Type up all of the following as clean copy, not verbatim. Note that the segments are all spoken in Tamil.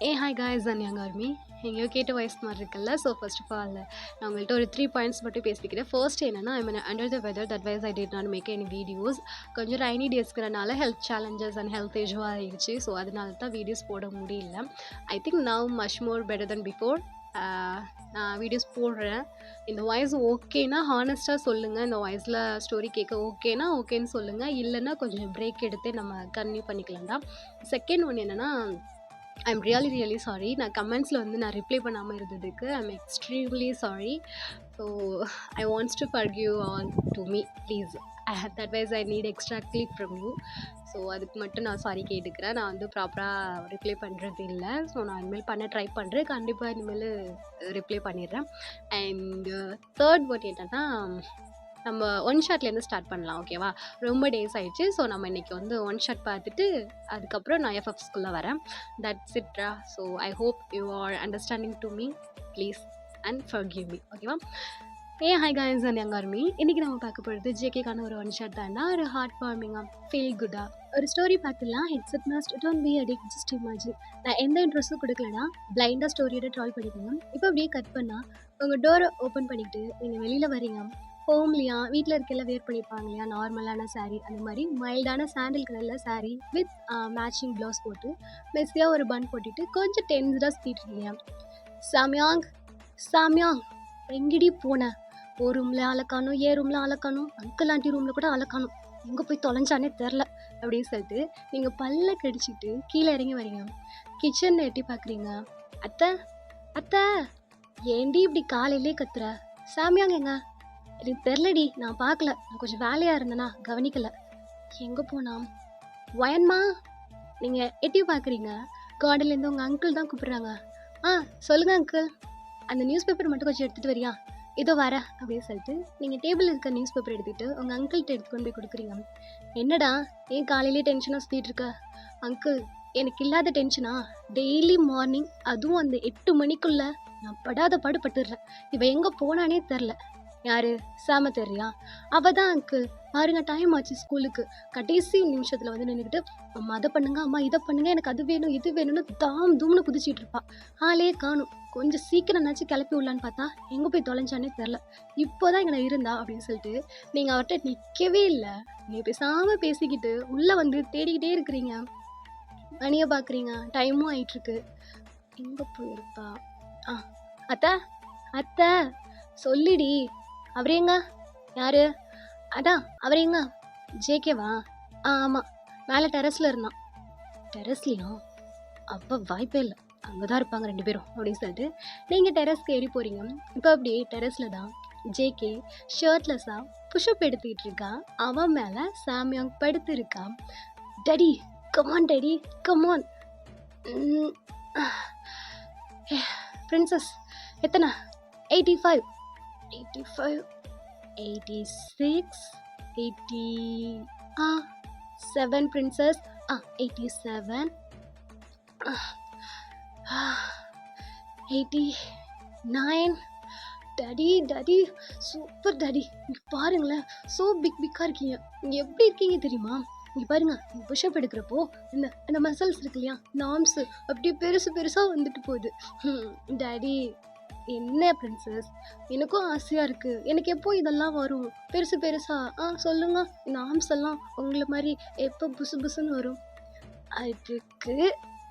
Hi guys and young army எங்கேயோ கேட்ட வாய்ஸ் மாதிரி இருக்குல்ல. ஸோ ஃபர்ஸ்ட் ஆஃப் ஆல் நான் உங்கள்கிட்ட ஒரு 3 பாயிண்ட்ஸ் மட்டும் பேசிக்கிறேன். ஃபர்ஸ்ட் என்னன்னா, I mean under the weather that wise I did not make any videos. கொஞ்சம் ரைனி டேஸ்க்கிறனால ஹெல்த் சேலஞ்சஸ் அண்ட் ஹெல்த் இஷ்யூவாக ஆயிடுச்சு. ஸோ அதனால தான் வீடியோஸ் போட முடியல. I think now much more better then before. நான் வீடியோஸ் போடுறேன். இந்த வாய்ஸ் ஓகேனா ஹானஸ்ட்டாக சொல்லுங்கள். இந்த வாய்ஸில் ஸ்டோரி கேட்க ஓகேனா ஓகேன்னு சொல்லுங்கள். இல்லைன்னா கொஞ்சம் பிரேக் எடுத்து நம்ம கன்டினியூ பண்ணிக்கலாம் தான். செகண்ட் ஒன் என்னென்னா, ஐம் ரியலி சாரி. நான் கமெண்ட்ஸில் வந்து நான் ரிப்ளை பண்ணாமல் இருந்ததுக்கு I'm extremely sorry. So I wants to forgive all to me please. That wise I need extra click from you. So அதுக்கு மட்டும் நான் சாரி கேட்டுக்கிறேன். நான் வந்து ப்ராப்பராக ரிப்ளை பண்ணுறது இல்லை. ஸோ நான் இனிமேல் பண்ண ட்ரை பண்ணுறேன். கண்டிப்பாக இனிமேல் ரிப்ளை பண்ணிடுறேன். அண்ட் தேர்ட் ஒன் என்னென்னா, நம்ம ஒன் ஷாட்லேருந்து ஸ்டார்ட் பண்ணலாம். ஓகேவா? ரொம்ப டேஸ் ஆகிடுச்சு. ஸோ நம்ம இன்றைக்கி வந்து ஒன் ஷாட் பார்த்துட்டு அதுக்கப்புறம் நான் எஃப்எஃப்ஸ்குள்ளே வரேன். தட்ஸ் இட்ரா. So I hope you are understanding to me please and forgive me. ஓகேவா? Hi guys and young army. இன்றைக்கி நம்ம பார்க்க போகிறது ஜேகேக்கான ஒரு ஒன் ஷாட் தாண்டா. ஒரு ஹார்ட் வார்மிங்காக ஃபீல் குட்டாக ஒரு ஸ்டோரி பார்த்துலாம். Headset must don't be addict, just imagine. நான் எந்த இன்ட்ரெஸ்ட்டும் கொடுக்கலனா பிளைண்டாக ஸ்டோரியோட ட்ரால் பண்ணிக்கோங்க. இப்போ அப்படியே கட் பண்ணால் உங்கள் டோரை ஓப்பன் பண்ணிவிட்டு நீங்கள் வெளியில் வரீங்க. ஹோம்லியா வீட்டில் இருக்கையில் வேர் பண்ணியிருப்பாங்க இல்லையா, நார்மலான சாரீ. அந்த மாதிரி மைல்டான சாண்டில் கலரில் சாரீ வித் மேட்சிங் ப்ளவுஸ் போட்டு மெஸ்ஸியாக ஒரு பன் போட்டுட்டு கொஞ்சம் டென்ஸ்டாக சுற்றிட்டுருக்கீங்க. சாமியாங் சாமியாங் எங்கடி போனேன்? ஒரு ரூமில் அலக்கானும், ரூமில் அலக்கானும், அங்கிள் ஆண்டி ரூமில் கூட அலக்கானும், எங்கே போய் தொலைஞ்சானே தெரில அப்படின்னு சொல்லிட்டு நீங்கள் பல்ல கடிச்சிட்டு கீழே இறங்கி வரீங்க. கிச்சனில் எட்டி பார்க்குறீங்க. அத்தை அத்தை ஏண்டி இப்படி காலையிலே கத்துற? சாமியாங்க எங்க? எனக்கு தெரிலடி, நான் பார்க்கல, நான் கொஞ்சம் வேலையாக இருந்தேனா கவனிக்கலை. எங்கே போனா? வயன்மா நீங்கள் எட்டி பார்க்குறீங்க. கார்டன்லேருந்து உங்கள் அங்கிள் தான் கூப்பிட்றாங்க. சொல்லுங்கள் அங்கிள், அந்த நியூஸ் பேப்பர் மட்டும் கொஞ்சம் எடுத்துகிட்டு வரியா? இதோ வர அப்படின்னு சொல்லிட்டு நீங்கள் டேபிள் இருக்க நியூஸ் பேப்பர் எடுத்துகிட்டு உங்கள் அங்கிள்கிட்ட எடுத்துக்கொண்டு போய் கொடுக்குறீங்க. என்னடா ஏன் காலையிலே டென்ஷனாக சுற்றிட்டு இருக்க? அங்கிள், எனக்கு இல்லாத டென்ஷனா? டெய்லி மார்னிங் அதுவும் அந்த 8 மணிக்குள்ளே நான் படாத பாடுபட்டுடுறேன். இவன் எங்கே போனானே தெரில. யாரு? சாம தெரியா? அவள் தான் அங்கிள். பாருங்க, டைம் ஆச்சு ஸ்கூலுக்கு. கடைசி நிமிஷத்தில் வந்து நின்றுக்கிட்டு அம்மா அதை பண்ணுங்க, அம்மா இதை பண்ணுங்க, எனக்கு அது வேணும் இது வேணும்னு தாம் தூம்னு குதிச்சிட்டு இருப்பா. ஆளே காணும். கொஞ்சம் சீக்கிரம் நினச்சி கிளப்பி விடலான்னு பார்த்தா எங்கே போய் தொலைஞ்சானே தெரில. இப்போதான் இங்கே இருந்தா அப்படின்னு சொல்லிட்டு நீங்கள் அவர்கிட்ட நிற்கவே இல்லை. நீங்கள் பேசாமல் பேசிக்கிட்டு உள்ளே வந்து தேடிக்கிட்டே இருக்கிறீங்க. மணியை பார்க்குறீங்க, டைமும் ஆயிட்டுருக்கு. எங்கே போயிருப்பா? அத்தை அத்தை சொல்லிடி, அவரேங்க? யாரு? அதான் அவரேங்க, ஜேகேவா? ஆமாம், மேலே டெரஸில் இருந்தான். டெரஸ்லையா? அப்போ வாய்ப்பே இல்லை, அங்கே தான் இருப்பாங்க 2 பேரும் அப்படின்னு சொல்லிட்டு நீங்கள் டெரஸ்க்கு ஏறி போகிறீங்க. இப்போ அப்படியே டெரஸில் தான் ஜேகே ஷர்ட்லெஸ்ஸாக புஷ்அப் எடுத்துக்கிட்டு இருக்கான். அவன் மேலே சாமியாங் படுத்து இருக்கான். Daddy come on, daddy come on. Princess எத்தனை? 85 86 87 பிரின்சஸ். 87 89. Daddy super daddy. இங்கே பாருங்களேன், ஸோ பிக்காக இருக்கீங்க. நீங்கள் எப்படி இருக்கீங்க தெரியுமா? இங்கே பாருங்க, நீங்கள் புஷ்அப் எடுக்கிறப்போ இந்த மசில்ஸ் இருக்கு இல்லையா, இந்த ஆர்ம்ஸு அப்படியே பெருசாக வந்துட்டு போகுது. டாடி என்ன பிரின்சஸ், எனக்கும் ஆசையாக இருக்குது. எனக்கு எப்போ இதெல்லாம் வரும் பெருசாக? சொல்லுங்க, இந்த ஆர்ம்ஸ் எல்லாம் உங்களை மாதிரி எப்போ புசுன்னு வரும்? அதுக்கு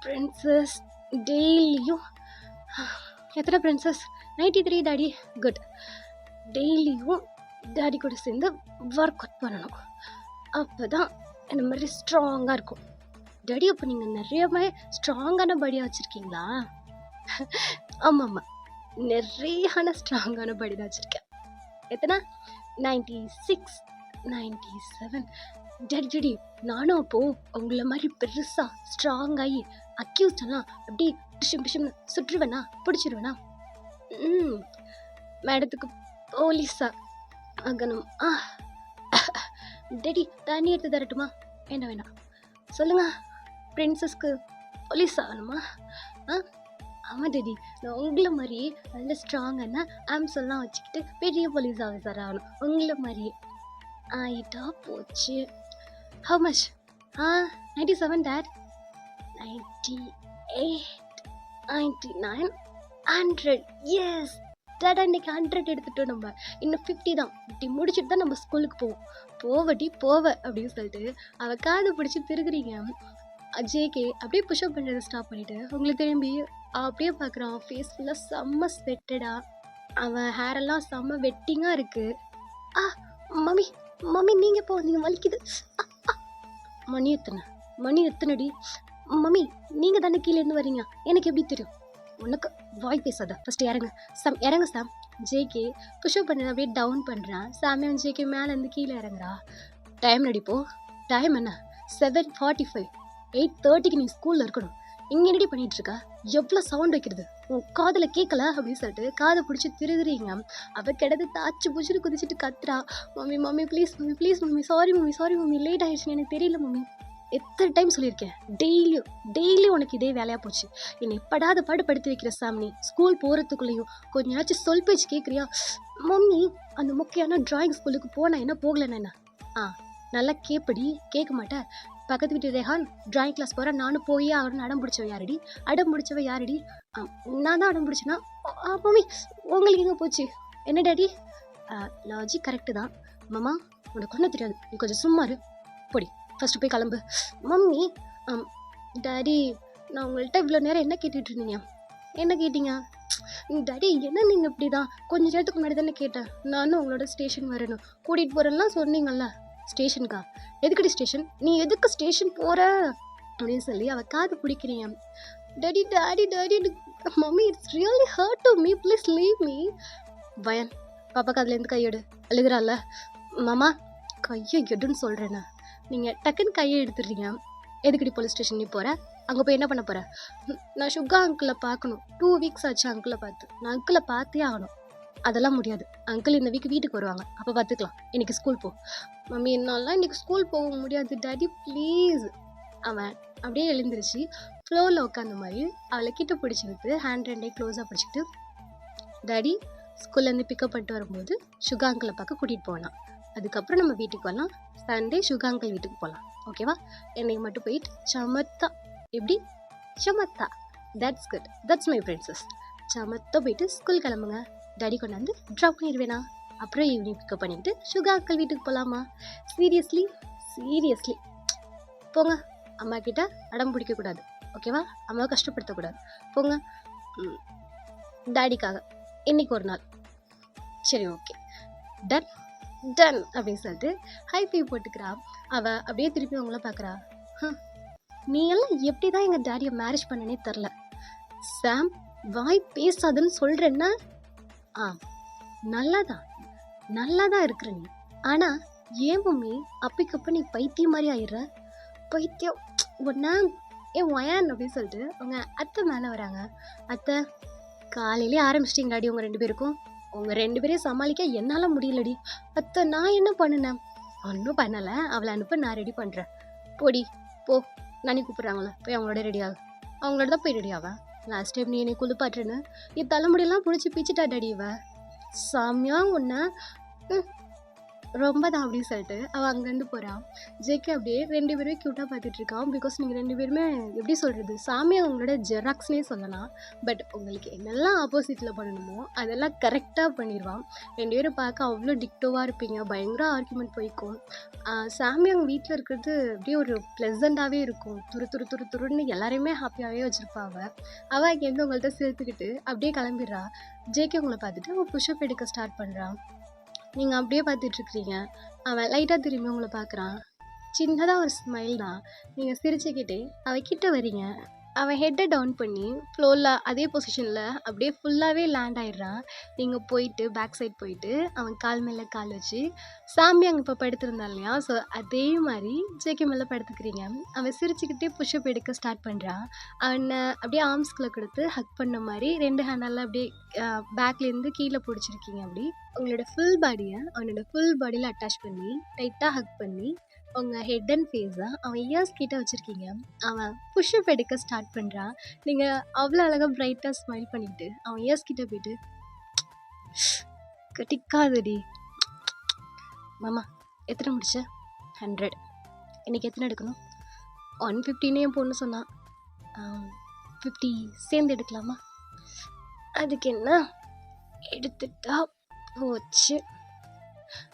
பிரின்சஸ் டெய்லியும் எத்தனை பிரின்சஸ்? 93 டாடி. குட். டெய்லியும் டாடி கூட சேர்ந்து ஒர்க் அவுட் பண்ணணும். அப்போ தான் இந்த மாதிரி ஸ்ட்ராங்காக இருக்கும். டாடி, அப்போ நீங்கள் நிறையவே ஸ்ட்ராங்கான பாடியாக வச்சுருக்கீங்களா? ஆமாம், நிறையான ஸ்ட்ராங்கான பாடி தான் வச்சுருக்கேன். எத்தனை? 96 97. டாடி நானும் அப்போது உங்களை மாதிரி பெருசாக ஸ்ட்ராங்காகி அக்யூஸ்டெல்லாம் அப்படியே பிஷம்னு சுற்றுவேனா, பிடிச்சிருவேனா? மேடத்துக்கு போலீஸா ஆகணும். டாடி தண்ணி எடுத்து தரட்டுமா? வேணாம். சொல்லுங்க, பிரின்சஸ்க்கு போலீஸ் ஆகணுமா? ஆமாம் டாடி, நான் உங்களை மாதிரி நல்ல ஸ்ட்ராங்கான ஆம்செல்லாம் வச்சுக்கிட்டு பெரிய போலீஸ் ஆஃபீஸர் ஆகணும். உங்களை மாதிரியே ஆயிட்டா போச்சு. How much? 97 டாட். 98 99, 100. எஸ் டாடா இன்னைக்கு 100 எடுத்துட்டோம் நம்ம. இன்னும் 50 தான். 50 முடிச்சுட்டு தான் நம்ம ஸ்கூலுக்கு போவோம். போவடி போவ அப்படின்னு சொல்லிட்டு அவள் காது பிடிச்சி திருகுறீங்க. ஜேகே அப்படியே புஷ்அப் பண்ணுறதை ஸ்டாப் பண்ணிவிட்டு உங்களை திரும்பி அப்படியே பார்க்குறான். ஃபேஸ் ஃபுல்லாக செம்ம ஸ்வெட்டடா. அவன் ஹேரெல்லாம் செம்ம வெட்டிங்காக இருக்குது. ஆ மம்மி மம்மி நீங்கள் போ, நீங்கள் வலிக்குது. ஆ, ஆ. மணி எத்தனைடி? மம்மி நீங்கள் தானே கீழேருந்து வரீங்க, எனக்கு எப்படி தெரியும்? உனக்கு வாய் பேசாத, ஃபஸ்ட்டு இறங்க. இறங்க சாம். ஜேகே புஷ்அப் பண்ண அப்படியே டவுன் பண்ணுறான். சாமியான் ஜேகே மேலேருந்து கீழே இறங்குறா. டைம் நடிப்போ. டைம் என்ன? 7:45. 8:30க்கு நீ ஸ்கூலில் இருக்கணும். இங்கே என்னடி பண்ணிட்டு இருக்கா? எவ்வளோ சவுண்ட் வைக்கிறது, உன் காதில் கேட்கல அப்படின்னு சொல்லிட்டு காதை பிடிச்சி திருதுறீங்க. அவள் கிடந்து தாச்சு புடிச்சிட்டு குதிச்சுட்டு கத்துறா. Mummy mummy please mummy please mummy, sorry mummy late ஆயிடுச்சுன்னு எனக்கு தெரியல மம்மி. எத்தனை டைம் சொல்லியிருக்கேன், டெய்லியும் உனக்கு இதே வேலையாக போச்சு. என்னை எப்படாத பாடு படுத்து வைக்கிற சாமினி. ஸ்கூல் போகிறதுக்குள்ளேயும் கொஞ்சாச்சும் சொல் பேச்சு கேட்குறியா? மம்மி அந்த முக்கியமான டிராயிங் ஸ்கூலுக்கு போனா என்ன போகலன்னா என்ன? நல்லா கேட்படி. கேட்க மாட்டேன். பக்கத்து வீட்டு ரேஹான் டிராயிங் கிளாஸ் போகிறேன், நானும் போயே ஆகணும்னு அடம் பிடிச்சவ யாரடி? நான் தான் அடம் பிடிச்சேன்னா? மம்மி உங்களுக்கு எங்கே போச்சு? என்ன டேடி? லாஜிக் கரெக்டு தான் மாமா, உனக்கு ஒன்றும் தெரியாது, நீ கொஞ்சம் சும்மா இரு. பொடி ஃபஸ்ட்டு போய் கிளம்பு. மம்மி டாடி நான் உங்கள்கிட்ட இவ்வளோ நேரம் என்ன கேட்டுட்டு இருந்தீங்க? என்ன கேட்டீங்க? டாடி என்ன நீங்கள் இப்படி தான் கொஞ்ச நேரத்துக்கு முன்னாடி தானே கேட்டேன். நானும் உங்களோட ஸ்டேஷன் வரணும் கூட்டிகிட்டு போகிறேன்லாம் சொன்னீங்கல்ல. ஸ்டேஷனுக்கா? எதுக்கடி ஸ்டேஷன்? நீ எதுக்கு ஸ்டேஷன் போகிற அப்படின்னு சொல்லி அவள் காது பிடிக்கிறீங்க. Daddy mummy it's really hurt to me, please leave me. பயன் பாப்பா காதுலேருந்து கையெடு. அழுகிறாள். மாமா கையை எடுன்னு சொல்கிறேண்ணா. நீங்கள் டக்குன்னு கையை எடுத்துடுறீங்க. எதுக்கடி போலீஸ் ஸ்டேஷன் நீ போகிற? அங்கே போய் என்ன பண்ண போகிற? நான் சுகா அங்கிளை பார்க்கணும். 2 வீக்ஸ் ஆச்சு அங்கிளை பார்த்து. நான் அங்கிளை பார்த்தே ஆகணும். அதெல்லாம் முடியாது. அங்கிள் இந்த வீட்டுக்கு வருவாங்க, அப்போ பார்த்துக்கலாம். இன்றைக்கி ஸ்கூல் போ. மம்மி என்னாலாம் இன்றைக்கி ஸ்கூல் போக முடியாது டாடி ப்ளீஸ். அவன் அப்படியே எழுந்திருச்சு ஃப்ளோரில் உட்காந்த மாதிரி அவளை கிட்ட பிடிச்சிக்கிட்டு ஹேண்ட் ரெண்டே க்ளோஸாக பிடிச்சிக்கிட்டு, டாடி ஸ்கூல்லேருந்து பிக்கப் பண்ணிட்டு வரும்போது சுகா அங்கிளை பார்க்க கூட்டிகிட்டு போகலாம். அதுக்கப்புறம் நம்ம வீட்டுக்கு வரலாம். சண்டே சுகா அங்கிள் வீட்டுக்கு போகலாம், ஓகேவா? என்னைக்கு மட்டும் போயிட்டு சமத்தா. எப்படி? சமத்தா. That's good, that's my princess. சமத்தா போயிட்டு ஸ்கூல் கிளம்புங்க. டாடி கொண்டாந்து ட்ராப் பண்ணிடுவேனா? அப்புறம் ஈவினிங் பிக்கப் பண்ணிவிட்டு சுகா அங்கிள் வீட்டுக்கு போகலாமா? சீரியஸ்லி போங்க. அம்மா கிட்ட அடம் பிடிக்கக்கூடாது, ஓகேவா? அம்மாவை கஷ்டப்படுத்தக்கூடாது. போங்க. டாடிக்காக இன்னைக்கு ஒரு நாள். சரி ஓகே, டன் அப்படின்னு சொல்லிட்டு ஹைஃபை போட்டுக்கிறா. அவள் அப்படியே திருப்பி அவங்கள பார்க்குறா. நீ எல்லாம் எப்படி தான் எங்கள் டாடியை மேரேஜ் பண்ணனே தெரில. சாம் வாய் பேசாதுன்னு சொல்கிறேன்னா நல்லா தான் இருக்கிற நீ. ஆனால் ஏன் மம்மி அப்பைக்கப்போ நீ பைத்தியம் மாதிரி ஆயிடுற? பைத்தியம் ஒன்றா ஏன் ஒயான் அப்படின்னு சொல்லிட்டு அவங்க அத்தை மேலே வராங்க. அத்தை காலையிலே ஆரம்பிச்சிட்டிங்களாடி உங்கள் 2 பேருக்கும். உங்கள் 2 பேரையும் சமாளிக்க என்னால் முடியலடி. அத்தை நான் என்ன பண்ணினேன்? ஒன்றும் பண்ணலை. அவளை அனுப்ப நான் ரெடி பண்ணுறேன். போடி போ. நானே கூப்பிட்றாங்களே, போய் அவங்களோட ரெடியாக. அவங்களோட தான் போய் ரெடியாவா? லாஸ்ட் டைம் நீ என்னை குளிப்பாட்டுன்னு என் தலைமுடியெல்லாம் பிடிச்சி பிச்சுட்டா டாடி. இவ சாமியா உன்னை ரொம்ப தான் அப்படின்னு சொல்லிட்டு அவள் அங்கேருந்து போகிறான். ஜேகே அப்படியே 2 பேருமே க்யூட்டாக பார்த்துட்டு இருக்கான். பிகாஸ் நீங்கள் 2 பேருமே எப்படி சொல்கிறது, சாமியா அவங்களோட ஜெராக்ஸ்னே சொல்லலாம். பட் உங்களுக்கு என்னெல்லாம் ஆப்போசிட்டில் பண்ணணுமோ அதெல்லாம் கரெக்டாக பண்ணிடுவான். 2 பேரும் பார்க்க அவ்வளோ டிக்டோவாக இருப்பீங்க. பயங்கர ஆர்குமெண்ட் போய்க்கும். சாமி அவங்க வீட்டில் இருக்கிறது அப்படியே ஒரு ப்ளசண்ட்டாகவே இருக்கும். துருன்னு எல்லாரையுமே ஹாப்பியாகவே வச்சுருப்பாங்க. அவள் இங்கேருந்து உங்கள்கிட்ட சேர்த்துக்கிட்டு அப்படியே கிளம்பிடுறா. ஜேகே உங்களை பார்த்துட்டு அவள் புஷ்அப் எடுக்க ஸ்டார்ட் பண்ணுறான். நீங்கள் அப்படியே பார்த்துட்ருக்குறீங்க. அவன் லைட்டாக திரும்பி உங்களை பார்க்குறான். சின்னதாக ஒரு ஸ்மைல் தான். நீங்கள் சிரிச்சுக்கிட்டே அவகிட்ட வரீங்க. அவன் ஹெட்டை டவுன் பண்ணி ஃப்ளோரில் அதே பொசிஷனில் அப்படியே ஃபுல்லாகவே லேண்ட் ஆகிடுறான். நீங்கள் போயிட்டு பேக் சைட் போயிட்டு அவன் கால் மேலே கால் வச்சு சாமி அங்கே இப்போ படுத்திருந்தான் இல்லையா, ஸோ அதே மாதிரி ஜேகே மேலே படுத்துக்கிறீங்க. அவன் சிரிச்சுக்கிட்டே புஷ்அப் எடுக்க ஸ்டார்ட் பண்ணுறான். அவனை அப்படியே ஆர்ம்ஸ்குள்ளே கொடுத்து ஹக் பண்ண மாதிரி 2 ஹேண்டால் அப்படியே பேக்லேருந்து கீழே பிடிச்சிருக்கீங்க. அப்படி உங்களோட ஃபுல் பாடியை அவனோட ஃபுல் பாடியில் அட்டாச் பண்ணி டைட்டாக ஹக் பண்ணி உங்கள் ஹெட் அண்ட் ஃபேஸை அவன் இயர்ஸ் கிட்ட வச்சுருக்கீங்க. அவன் புஷ்அப் எடுக்க ஸ்டார்ட் பண்ணுறான். நீங்கள் அவ்வளோ அழகாக ப்ரைட்டாக ஸ்மைல் பண்ணிவிட்டு அவன் இயர்ஸ் கிட்ட போயிட்டு, கட்டிக்காதடி மாமா எத்தனை முடிச்ச? 100. இன்றைக்கி எத்தனை எடுக்கணும்? 150ன்னு என் பொண்ணு சொன்னான். 50 சேர்ந்து எடுக்கலாமா? அதுக்கு என்ன, எடுத்துட்டா போச்சு.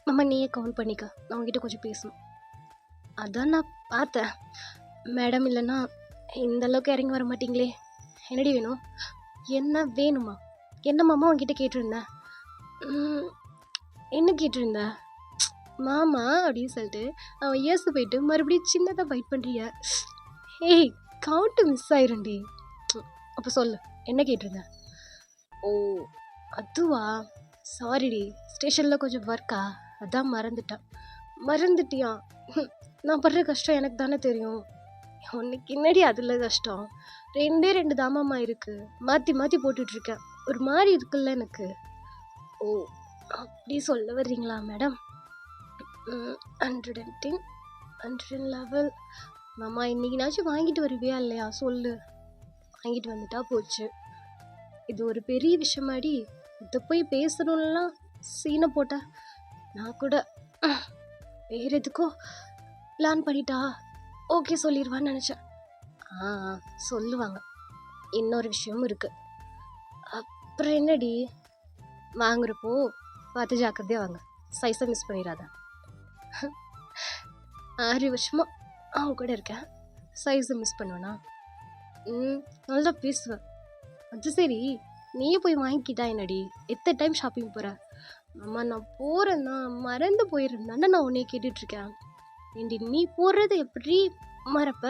மாமா நீயே கவுண்ட் பண்ணிக்க, நான் உங்ககிட்ட கொஞ்சம் பேசணும். அதான் நான் பார்த்தேன், மேடம் இல்லைன்னா இந்த அளவுக்கு இறங்கி வர மாட்டீங்களே. என்னடி வேணும்? என்ன வேணுமா? என்ன மாமா உங்ககிட்ட கேட்டிருந்தேன்? என்ன கேட்டிருந்த மாமா அப்படின்னு சொல்லிட்டு அவன் இயர்ஸ் போயிட்டு மறுபடியும் சின்னதாக பைட் பண்ணுறிய. ஏய் கவுண்ட்டு மிஸ் ஆயிருண்டி. அப்போ சொல்லு, என்ன கேட்டிருந்த? ஓ அதுவா, சாரிடி, ஸ்டேஷனில் கொஞ்சம் ஒர்க்கா, அதான் மறந்துட்டேன். மறந்துட்டியா? நான் படுற கஷ்டம் எனக்கு தானே தெரியும். உனக்கு என்னடி அதில் கஷ்டம்? 2 தாமாம்மா இருக்குது, மாற்றி மாற்றி போட்டுட்ருக்கேன், ஒரு மாதிரி இருக்குல்ல எனக்கு. ஓ அப்படி சொல்ல வர்றீங்களா மேடம்? 110 111 மாமா இன்னைக்குனாச்சும் வாங்கிட்டு வருவியா இல்லையா சொல்லு. வாங்கிட்டு வந்துட்டா போச்சு. இது ஒரு பெரிய விஷயமாடி, இதை போய் பேசணும்லாம் சீனை போட்ட. நான் கூட வேற எதுக்கோ பிளான் பண்ணிட்டா ஓகே சொல்லிடுவான்னு நினச்சேன். சொல்லுவாங்க. இன்னொரு விஷயமும் இருக்கு. அப்புறம் என்னடி? வாங்குறப்போ பார்த்து ஜாக்கிரதையாக வாங்க, சைஸை மிஸ் பண்ணிடாத. 6 வருஷமா அவங்க கூட இருக்கேன், சைஸை மிஸ் பண்ணுவேனா? நல்லா பேசுவேன். அது சரி, நீயே போய் வாங்கிக்கிட்டா என்னடி? எத்தனை டைம் ஷாப்பிங் போகிற? அம்மா நான் போகிறேன்னா மறந்து போயிருந்தானே நான் உன்னைய கேட்டுட்ருக்கேன். ஏண்டி நீ போடுறது எப்படி மறப்ப?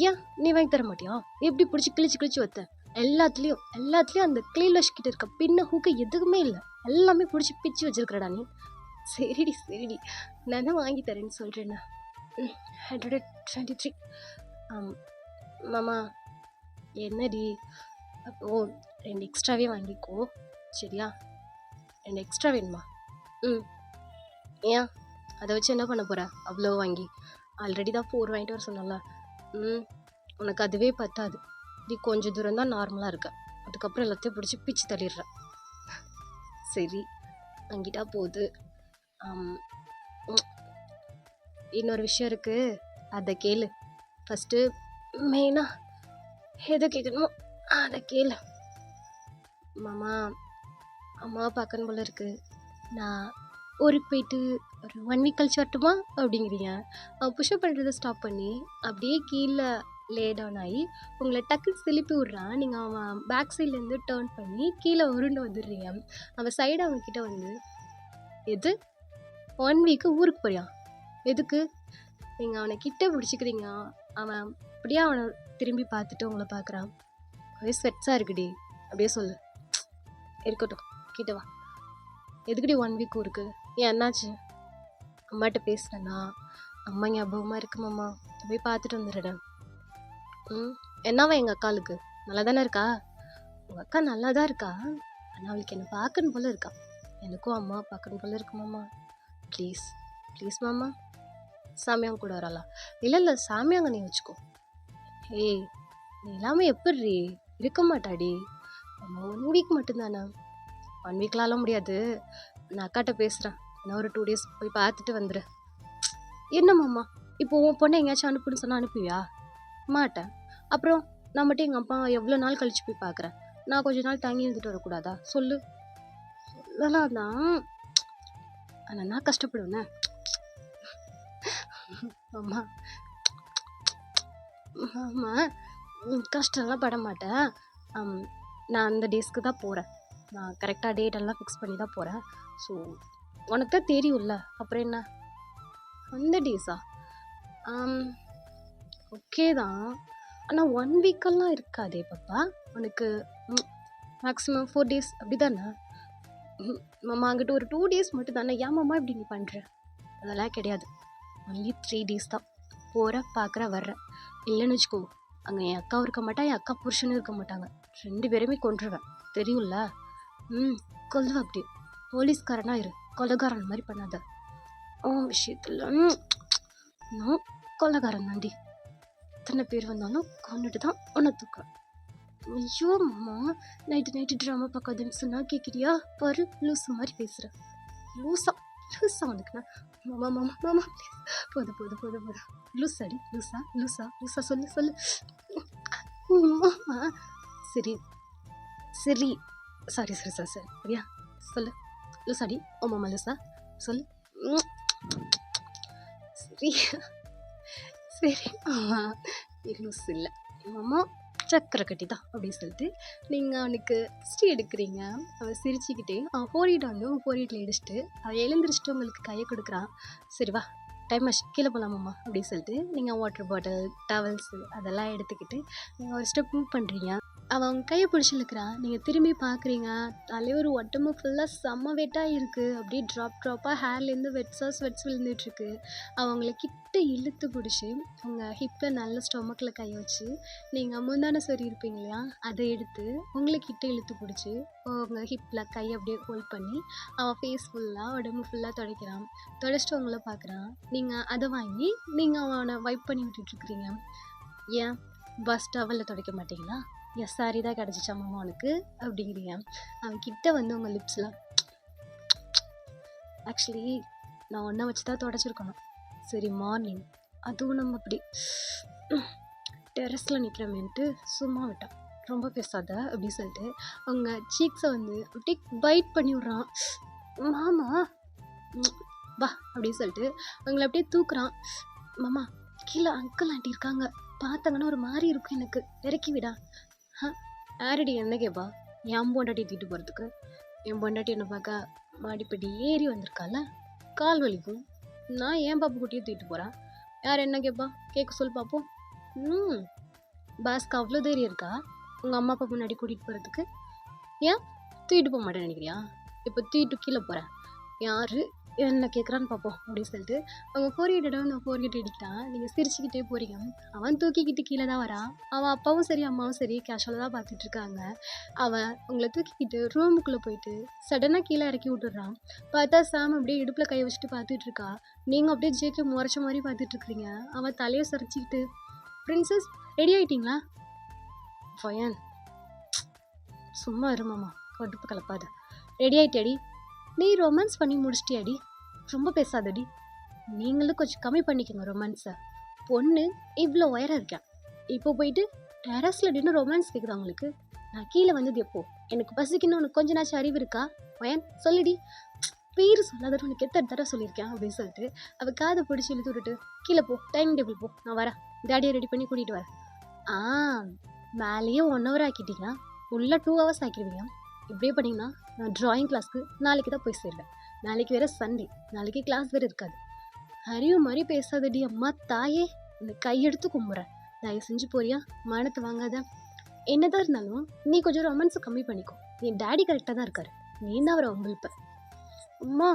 ஏன் நீ வாங்கி தர மாட்டியா? எப்படி பிடிச்சி கிழிச்சு வைத்த? எல்லாத்துலேயும் அந்த கிளீலஷ் கிட்ட இருக்க பின்ன ஹூக்க எதுவுமே இல்லை, எல்லாமே பிடிச்சி பிச்சு வச்சிருக்கிறடா நீ. சரிடி நான் தான் வாங்கி தரேன்னு சொல்கிறேண்ணா. 123. மாமா என்னடி? அப்போது 2 எக்ஸ்ட்ராவே வாங்கிக்கோ சரியா? 2 எக்ஸ்ட்ரா வேணுமா? ஏன் அதை வச்சு என்ன பண்ண போகிற? அவ்வளோ வாங்கி ஆல்ரெடி தான் 4 வாங்கிட்டு வர சொன்னல. உனக்கு அதுவே பத்தாது. நீ கொஞ்சம் தூரம் தான் நார்மலாக இருக்க, அதுக்கப்புறம் எல்லாத்தையும் பிடிச்சி பிச்சு தள்ளிடுற. சரி வாங்கிட்டா போகுது. இன்னொரு விஷயம் இருக்குது, அதை கேளு. ஃபஸ்ட்டு மெயினாக எதை கேட்கணுமோ அதை கேளு. மாமா அம்மாவை பார்க்கணும் போல இருக்குது. நான் ஊருக்கு போயிட்டு ஒரு 1 வீக் கழிச்சு வரட்டுமா அப்படிங்கிறீங்க. புஷ்அப் பண்ணுறதை ஸ்டாப் பண்ணி அப்படியே கீழே லே டவுன் ஆகி உங்களை டக்குன்னு திருப்பி விட்றான். நீங்கள் அவன் பேக் சைட்லேருந்து டேர்ன் பண்ணி கீழே உருண்டு வந்துடுறீங்க. அவன் சைடு அவங்கக்கிட்ட வந்து, எது 1 வீக்கு ஊருக்கு போறியா? எதுக்கு? நீங்கள் அவனை கிட்ட பிடிச்சிக்கிறீங்க. அவன் அப்படியே அவனை திரும்பி பார்த்துட்டு உங்களை பார்க்குறான். அப்படியே ஸ்வெட்ஸாக இருக்குடி, அப்படியே சொல்லு. இருக்கட்டும் கிட்ட வா. எதுக்குடி 1 வீக் ஊருக்கு? ஏன் என்னாச்சு? அம்மாட்ட பேசுகிறேன்னா? அம்மா ஞாபகமாக இருக்கு மாமா, போய் பார்த்துட்டு வந்துடுறேன். என்னவா எங்கள் அக்காளுக்கு நல்லா தானே இருக்கா? உங்கள் அக்கா நல்லா தான் இருக்கா, ஆனால் அவளுக்கு என்னை பார்க்கணும் போல இருக்கா. எனக்கும் அம்மா பார்க்கணும் போல இருக்கு மாமா. ப்ளீஸ் மாமா. சாமியாங்க கூட வராளா? இல்லை சாமியாங்க நீ வச்சுக்கோ. ஏய் நீ இல்லாமல் எப்படி இருக்க மாட்டாடி. நம்ம 1 வீக் மட்டும்தானே. 1 வீக்லாலாம் முடியாது, நான் அக்காட்ட பேசுகிறேன். நான் ஒரு 2 days போய் பார்த்துட்டு வந்துடு. என்ன மாமா, இப்போ உன் பொண்ணை எங்கேயாச்சும் அனுப்புன்னு சொன்னால் அனுப்புவியா? மாட்டேன். அப்புறம் நான் மட்டும் எங்கள் அப்பா எவ்வளோ நாள் கழிச்சு போய் பார்க்குறேன். நான் கொஞ்ச நாள் தங்கி இருந்துட்டு வரக்கூடாதா? சொல்லு. சொல்லலாம் தான், ஆனால் நான் கஷ்டப்படுவேண்ணே. அம்மா அம்மா கஷ்டம்லாம் பட மாட்டேன். நான் அந்த டேஸ்க்கு தான் போகிறேன். நான் கரெக்டாக டேட்டெல்லாம் ஃபிக்ஸ் பண்ணி தான் போகிறேன். ஸோ உனக்கு தான் தெரியும்ல, அப்புறம் என்ன அந்த டேஸா? ஓகே தான், ஆனால் 1 வீக்கெல்லாம் இருக்காதே பாப்பா. உனக்கு மேக்ஸிமம் 4 days அப்படி தானே? மாமா அங்கிட்ட ஒரு 2 days மட்டும் தானே. ஏன் மாமா இப்படி நீ பண்ணுற? அதெல்லாம் கிடையாது, ஒன்லி 3 days தான். போகிற பார்க்குற வர்ற. இல்லைன்னு வச்சுக்கோ, அங்கே என் அக்காவும் இருக்க மாட்டா, என் அக்கா புருஷனும் இருக்க மாட்டாங்க. 2 பேருமே கொன்றுவேன், தெரியும்ல? கொல்லுவேன். அப்படி போலீஸ்காரனா இரு, கொலைகாரன் மாதிரி பண்ணாத. விஷயத்தில் நான் கொலைகாரன் தாண்டி. எத்தனை பேர் வந்தாலும் கொண்டுட்டு தான் உன்னை தூக்குறேன். ஐயோ மாமா, நைட்டு ட்ராமா பார்க்காதுன்னு சொன்னா கேட்குறியா? பாரு லூசா மாதிரி பேசுகிறேன். லூசா உனக்குண்ணா? மாமா போதும். லூசாடி, லூசா சொல்லு. மாமா சரி சரி சாரி சாரி சாரி சாரி சரியா சொல்லு லுசாடி ஓ மாமா லுசா சொல்லு உம், சரி சரி மாமா நீ லூஸ் இல்லை மாமா சக்கரை கட்டி தான் அப்படின்னு சொல்லிட்டு நீங்கள் அவனுக்கு திருஷ்டி எடுக்கிறீங்க. அவன் சிரிச்சுக்கிட்டே அவன் ஃபோரியட் வந்து உங்கள் ஃபோரியட்டில் இடிச்சிட்டு அவன் எழுந்திரிச்சிட்டு உங்களுக்கு கையை கொடுக்குறான். சரி வா டைம் ஆச்சு கீழே போகலாமாம்மா அப்படின்னு சொல்லிட்டு நீங்கள் வாட்டர் பாட்டில் டவல்ஸு அதெல்லாம் எடுத்துக்கிட்டு நீங்கள் ஒரு ஸ்டெப் மூவ் பண்ணுறீங்க. அவன் அவங்க கையை பிடிச்சி இழுக்கிறான். நீங்கள் திரும்பி பார்க்குறீங்க. தலைவர் உடம்பு ஃபுல்லாக செம்ம வெட்டாக இருக்குது. அப்படியே ட்ராப்பாக ஹேர்லேருந்து ஸ்வெட்ஸ் விழுந்துட்டுருக்கு. அவங்கள கிட்ட இழுத்து பிடிச்சி உங்கள் ஹிப்பில் நல்ல ஸ்டொமக்கில் கையை வச்சு நீங்கள் முந்தான சொறி இருப்பீங்க இல்லையா அதை எடுத்து உங்களை கிட்ட இழுத்து பிடிச்சி உங்கள் ஹிப்பில் கையை அப்படியே ஹோல்ட் பண்ணி அவன் ஃபேஸ் ஃபுல்லாக உடம்பு ஃபுல்லாக துடைக்கிறான். துடைச்சிட்டு உங்களை பார்க்குறான். நீங்கள் அதை வாங்கி நீங்கள் அவனை வைப் பண்ணி விட்டுட்ருக்குறீங்க. ஏன் பஸ் டவலில் துடைக்க மாட்டீங்களா? எஸ் சாரி தான் கிடச்சிச்சா மாமா அவனுக்கு அப்படிங்கிறீங்க. அவன் கிட்ட வந்து உங்கள் லிப்ஸ்லாம் ஆக்சுவலி நான் ஒன்றை வச்சு தான் தொடச்சிருக்கணும். சரி மார்னிங் அதுவும் நம்ம அப்படி டெரஸில் நிற்கிறமேன்ட்டு சும்மா விட்டான். ரொம்ப பேசாத அப்படின்னு சொல்லிட்டு அவங்க சீக்ஸை வந்து அப்படியே பைட் பண்ணி விட்றான். மாமா வா அப்படின்னு சொல்லிட்டு அவங்கள அப்படியே தூக்குறான். மாமா கீழே அங்கிள் ஆண்டி இருக்காங்க, பார்த்தாங்கன்னா ஒரு மாதிரி இருக்கும், எனக்கு இறக்கி விடா. ஆரடி என்ன கேப்பா என் பொண்டாட்டி தூக்கிட்டு போகிறதுக்கு? என் பொண்டாட்டி என்னை பார்க்க மாடிப்படி ஏறி வந்திருக்கால, கால் வலிக்கும். நான் ஏன் பாப்பு குட்டியை தூக்கிட்டு போகிறேன்? யார் என்ன கேட்பா? கேட்க சொல் பார்ப்போம். பாஸ்க்கு அவ்வளோ தைரியம் இருக்கா உங்கள் அம்மா அப்பா முன்னாடி கூட்டிகிட்டு போகிறதுக்கு? ஏன் தூக்கிட்டு போக மாட்டேன்னு நினைக்கிறியா? இப்போ தூக்கிட்டு கீழே போகிறேன், யார் என்ன கேட்குறான்னு பார்ப்போம் அப்படின்னு சொல்லிட்டு அவங்க ஃபோரியட்டை வந்து ஃபோரியட் அடிக்கிறான். நீங்கள் சிரிச்சுக்கிட்டே போகிறீங்க. அவன் தூக்கிக்கிட்டு கீழே தான் வரான். அவன் அப்பாவும் சரி அம்மாவும் சரி கேஷுவலாக தான் பார்த்துட்ருக்காங்க. அவன் உங்களை தூக்கிக்கிட்டு ரூமுக்குள்ளே போயிட்டு சடனாக கீழே இறக்கி விட்டுடுறான். பார்த்தா சாம் அப்படியே இடுப்பில் கை வச்சுட்டு பார்த்துட்ருக்கா. நீங்கள் அப்படியே ஜேக்கே முறைச்ச மாதிரி பார்த்துட்ருக்குறீங்க. அவன் தலையை சரிச்சிக்கிட்டு பிரின்சஸ் ரெடி ஆகிட்டிங்களா? ஃபயன் சும்மா இருமாம்மா கடுப்பு கலப்பாத. ரெடி ஆகிட்டேடி? நீ ரொமான்ஸ் பண்ணி முடிச்சிட்டியாடி? ரொம்ப பேசாதடி. நீங்களும் கொஞ்சம் கம்மி பண்ணிக்கோங்க ரொமான்ஸை. பொண்ணு இவ்வளோ உயரம் இருக்கேன், இப்போ போயிட்டு டெரஸில் நின்று ரொமான்ஸ் கேட்குதா உங்களுக்கு? நான் கீழே வந்தது எப்போ? எனக்கு பசிக்கணும், உனக்கு கொஞ்ச நாச்சும் அறிவு இருக்கா? வயன் சொல்லிடி. பேர் சொல்லாத உனக்கு எத்தனை தடவை சொல்லியிருக்கேன் அப்படின்னு சொல்லிட்டு அவள் காதை பிடிச்சி இழுத்து விட்டுட்டு கீழே போ, டைனிங் டேபிள் போ, நான் வரேன், டேடியை ரெடி பண்ணி கூட்டிகிட்டு வரேன். மேலேயே 1 hour ஆக்கிட்டீங்கன்னா உள்ள 2 hours ஆக்கிடுவீங்க. இப்படியே பண்ணிங்கன்னா நான் ட்ராயிங் கிளாஸ்க்கு நாளைக்கு தான் போய் சேருவேன். நாளைக்கு வேறு சண்டே, நாளைக்கு கிளாஸ் வேறு இருக்காது. அறிவு மாதிரி பேசாதடி அம்மா தாயே, இந்த கையெடுத்து கும்புறேன். தயவு செஞ்சு போறியா? மானத்தை வாங்காத. என்னதான் இருந்தாலும் நீ கொஞ்சம் ரொமான்ஸை கம்மி பண்ணிக்கோ. என் டேடி கரெக்டாக தான் இருக்காரு, நீ தான் அவரை வம்பிழுப்ப. அம்மா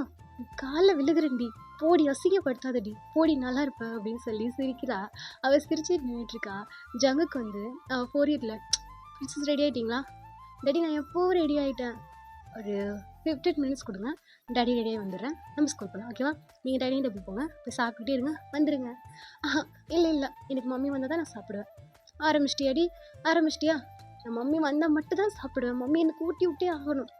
காலில் விழுகிறேன்டி, போடி, அசிங்கப்படுத்தாதடி, போடி, நல்லா இருப்ப அப்படின்னு சொல்லி சிரிக்கிறா. அவள் சிரிச்சு நின்றுட்டுருக்கா. ஜங்குக்கு வந்து அவள் ஃபோரியட்டில் பிரின்சஸ் ரெடி ஆகிட்டிங்களா? டேடி நான் எப்போ ரெடி ஆகிட்டேன், ஒரு 15 minutes கொடுங்க, டேடி ரெடியாக வந்துடுறேன், நம்ம ஸ்கூல் போகலாம் ஓகேவா? நீங்கள் டைனிங் டேபிள் போங்க, போய் சாப்பிட்டுட்டே இருங்க, வந்துடுங்க. இல்லை எனக்கு மம்மி வந்தால் தான் நான் சாப்பிடுவேன். ஆரம்பிச்சிட்டியா? நான் மம்மி வந்தால் மட்டும் தான் சாப்பிடுவேன், மம்மி எனக்கு ஊட்டி விட்டே ஆகணும்.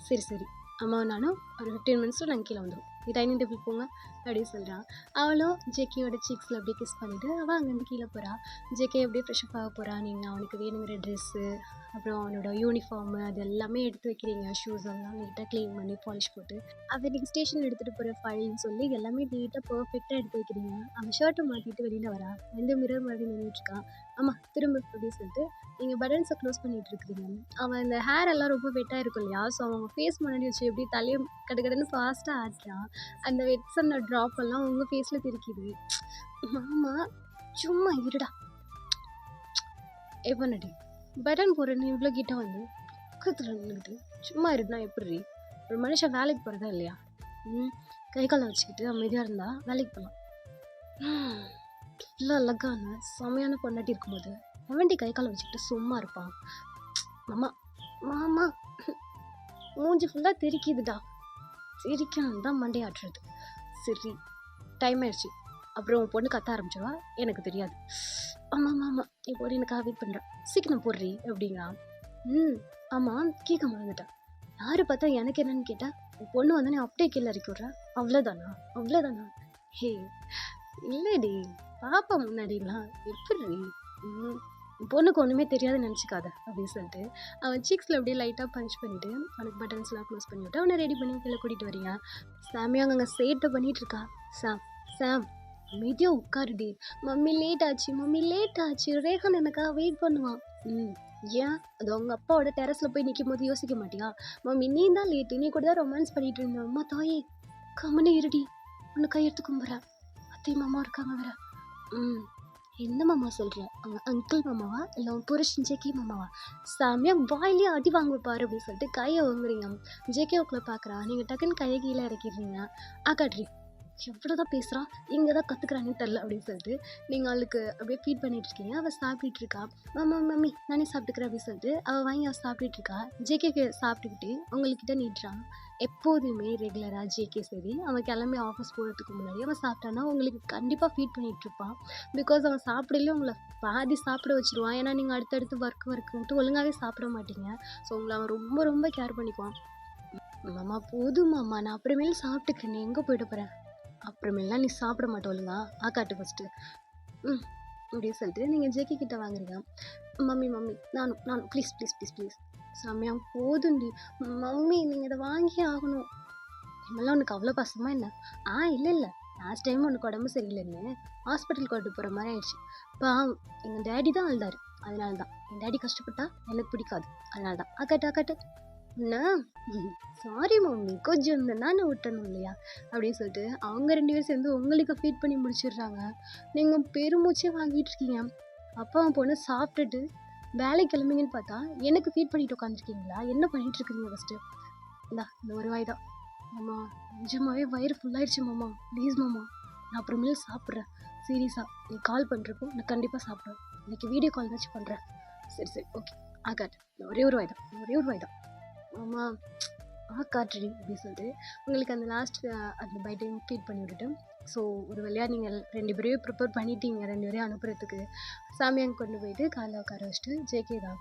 சரி அம்மா நானும் ஒரு 15 minutes நாங்கள் கீழே வந்துடும், நீ டைனிங் டேபிள் போங்க அப்படின்னு சொல்கிறான். அவளும் ஜேகேயோட சீக்ஸில் அப்படியே கிஸ் பண்ணிவிட்டு அவள் அங்கேருந்து கீழே போகிறா. ஜேகே அப்படியே ஃப்ரெஷ்அப் ஆக போகிறா. நீங்கள் அவனுக்கு வேணுங்கிற ட்ரெஸ்ஸு அப்புறம் அவனோட யூனிஃபார்மு அது எல்லாமே எடுத்து வைக்கிறீங்க. ஷூஸ் எல்லாம் நீட்டாக க்ளீன் பண்ணி பாலிஷ் போட்டு அவன் நீங்கள் ஸ்டேஷன் எடுத்துகிட்டு போகிற ஃபைல்னு சொல்லி எல்லாமே நீட்டாக பர்ஃபெக்டாக எடுத்து வைக்கிறீங்க. அவன் ஷர்ட்டை மாற்றிட்டு வெளியில் வரா. எந்த மிரர் மாதிரி நின்றுட்டுருக்கான். ஆமாம் திரும்ப அப்படின்னு சொல்லிட்டு நீங்கள் பட்டன்ஸை க்ளோஸ் பண்ணிகிட்டு இருக்கிறீங்க. அவன் அந்த ஹேர் எல்லாம் ரொம்ப வெட்டாக இருக்கும் இல்லையா, ஸோ அவன் ஃபேஸ் முன்னாடி வச்சு எப்படி தலையை கடன்னு ஃபாஸ்ட்டாக ஆடுறான். அந்த வெட்ஸ் அந்த ட்ராப் எல்லாம் உங்கள் ஃபேஸில் தெரிக்குது. மாமா சும்மா இருடா. எப்போ நடி பட்டன் போடுறேன்னு இவ்வளோ கிட்ட வந்து பக்கத்தில் நின்றுக்கிட்டு சும்மா இருடா எப்படி? ஒரு மனுஷன் வேலைக்கு போகிறதா இல்லையா? கை காலை வச்சுக்கிட்டு அமைதியாக இருந்தால் வேலைக்கு போகலாம். இல்லை அழகான செமையான பொண்டாட்டி இருக்கும்போது அவன்டி கை காலை வச்சுக்கிட்டு சும்மா இருப்பான். மாமா மூஞ்சி ஃபுல்லாக தெரிக்குதுடா. சிரிக்கணும் தான் மண்டே ஆட்டுறது. சரி டைம் ஆயிடுச்சு, அப்புறம் உன் பொண்ணு கத்த ஆரம்பிச்சிடுவா, எனக்கு தெரியாது. ஆமாம் இப்போ எனக்கு வெயிட் பண்ணுறேன், சீக்கிரம் போடுறி அப்படிங்கிறான். ஆமாம் கேட்க மறந்துட்டேன். யார் பார்த்தா எனக்கு என்னன்னு கேட்டேன், உன் பொண்ணு வந்தோடனே அப்படியே கீழே இறக்கி விட்றேன், அவ்வளோதானா? ஹே இல்லைடி, பாப்பா முன்னாடிலாம் எப்படி பொண்ணுக்கு ஒன்றுமே தெரியாதுன்னு நினச்சிக்காத அப்படின்னு சொல்லிட்டு அவன் சீக்ஸில் அப்படியே லைட்டாக பஞ்ச் பண்ணிவிட்டு அவனுக்கு பட்டன்ஸ்லாம் க்ளோஸ் பண்ணி விட்டு அவனை ரெடி பண்ணி கீழே கூட்டிகிட்டு வரீங்க. சாமியாக அங்கே சேட்டை பண்ணிகிட்டு இருக்கா. சாம் சாம் அமைதியாக உட்காருடி, மம்மி லேட் ஆச்சு, மம்மி லேட் ஆச்சு, ரேஹான் எனக்காக வெயிட் பண்ணுவான். ஏன் அது உங்கள் அப்பாவோட டெரஸில் போய் நிற்கும் போது யோசிக்க மாட்டியா? மம்மி நீ தான் லேட்டு, நீ கூட தான் ரொமான்ஸ் பண்ணிட்டு இருந்த. அம்மா தாயே கம்மனே இருடி, உன்னை கையெடுத்து கும்புறேன், அத்தை மாமா இருக்காங்க வேற. என்ன மாமா சொல்கிற? அவங்க அங்கிள் மாமாவா இல்லை அவன் புருஷன் ஜேகே மாமாவா? சாமியாக வாயிலே அடி வாங்க பாரு அப்படின்னு சொல்லிட்டு கையை வாங்குறீங்க. ஜேகே உங்களை பார்க்குறா, நீங்கள் டக்குன்னு கையை கீழே இறக்கிடுறீங்க. ஆக்காட்ரி எவ்வளோ தான் பேசுகிறான், இங்கே தான் கற்றுக்குறானே தெரில அப்படின்னு சொல்லிட்டு நீங்கள் அவளுக்கு அப்படியே ஃபீட் பண்ணிகிட்டு இருக்கீங்க. அவள் சாப்பிட்டுட்டு இருக்கா. மம்மி நானே சாப்பிட்டுக்கிறேன் அப்படின்னு சொல்லிட்டு அவள் வாங்கி அவள் சாப்பிட்டுட்டு இருக்கா. ஜேகே சாப்பிட்டுக்கிட்டு உங்கள்கிட்ட நீட்டுறான். எப்போதுமே ரெகுலராக ஜேகே சரி அவன் கிளம்பி ஆஃபீஸ் போகிறதுக்கு முன்னாடி அவன் சாப்பிட்டான்னா உங்களுக்கு கண்டிப்பாக ஃபீட் பண்ணிகிட்டு இருப்பான். பிகாஸ் அவன் சாப்பிடல உங்களை பாதி சாப்பிட வச்சுருவான். ஏன்னா நீங்கள் அடுத்தடுத்து ஒர்க்குன்ட்டு ஒழுங்காகவே சாப்பிட மாட்டீங்க. ஸோ உங்களை அவன் ரொம்ப ரொம்ப கேர் பண்ணிக்குவான். மாமா போதும் மாமா, நான் அப்புறமேல சாப்பிட்டுக்கிறேன், நீ எங்கே போயிட்டு போகிறேன்? அப்புறமேலாம் நீ சாப்பிட மாட்டோம் ஒழுங்கா, ஆக்காட்டு ஃபஸ்ட்டு. அப்படின்னு சொல்லிட்டு நீங்கள் ஜேகே கிட்ட வாங்குறீங்க. மம்மி நானும் please please please please Samiya போதுண்டி, mummy நீங்கள் இதை வாங்கியே ஆகணும். என்னெல்லாம் உனக்கு அவ்வளோ பாசமா என்ன? இல்லை லாஸ்ட் டைம் உனக்கு உடம்பு சரியில்லைன்னு ஹாஸ்பிட்டல் கொண்டு போகிற மாதிரி ஆயிடுச்சு. எங்கள் டேடி தான் அழுதாரு, அதனால தான். என் டேடி கஷ்டப்பட்டா எனக்கு பிடிக்காது, அதனால தான். ஆக்காட்டு என்ன? சாரி மம்மி, கொஞ்சம் நானே விட்டணும் இல்லையா அப்படின்னு சொல்லிட்டு அவங்க 2 பேரும் சேர்ந்து உங்களுக்கு ஃபீட் பண்ணி முடிச்சிடுறாங்க. நீங்கள் பெருமூச்சே வாங்கிட்டு இருக்கீங்க. அப்பா அவன் பொண்ணு சாப்பிட்டுட்டு வேலை கிளம்பிங்கன்னு பார்த்தா எனக்கு ஃபீட் பண்ணிட்டு உட்காந்துருக்கீங்களா? என்ன பண்ணிட்டு இருக்கீங்க ஃபஸ்ட்டு? இந்த ஒரு வாய் தான் மாமா, நிஜமாவே வயிறு ஃபுல்லாகிடுச்சு மாமா, ப்ளீஸ் மாமா நான் அப்புறமேல சாப்பிட்றேன். சீரியஸாக நீ கால் பண்ணுறப்போ நான் கண்டிப்பாக சாப்பிட்றேன். இன்னைக்கு வீடியோ கால் தாச்சும் பண்ணுறேன். சரி ஓகே ஆகாட், ஒரே ஒரு வாய் தான் மாமா காட்டுறி அப்படின்னு சொல்லிட்டு உங்களுக்கு அந்த லாஸ்ட் அந்த பைட்டையும் ஃபீட் பண்ணி விட்டுட்டு ஸோ ஒரு வழியாக நீங்கள் 2 பேரையும் ப்ரிப்பேர் பண்ணிட்டீங்க 2 பேரையும் அனுப்புறதுக்கு. சாமியாங்க கொண்டு போயிட்டு காலைல உட்கார வச்சுட்டு ஜேகே தான்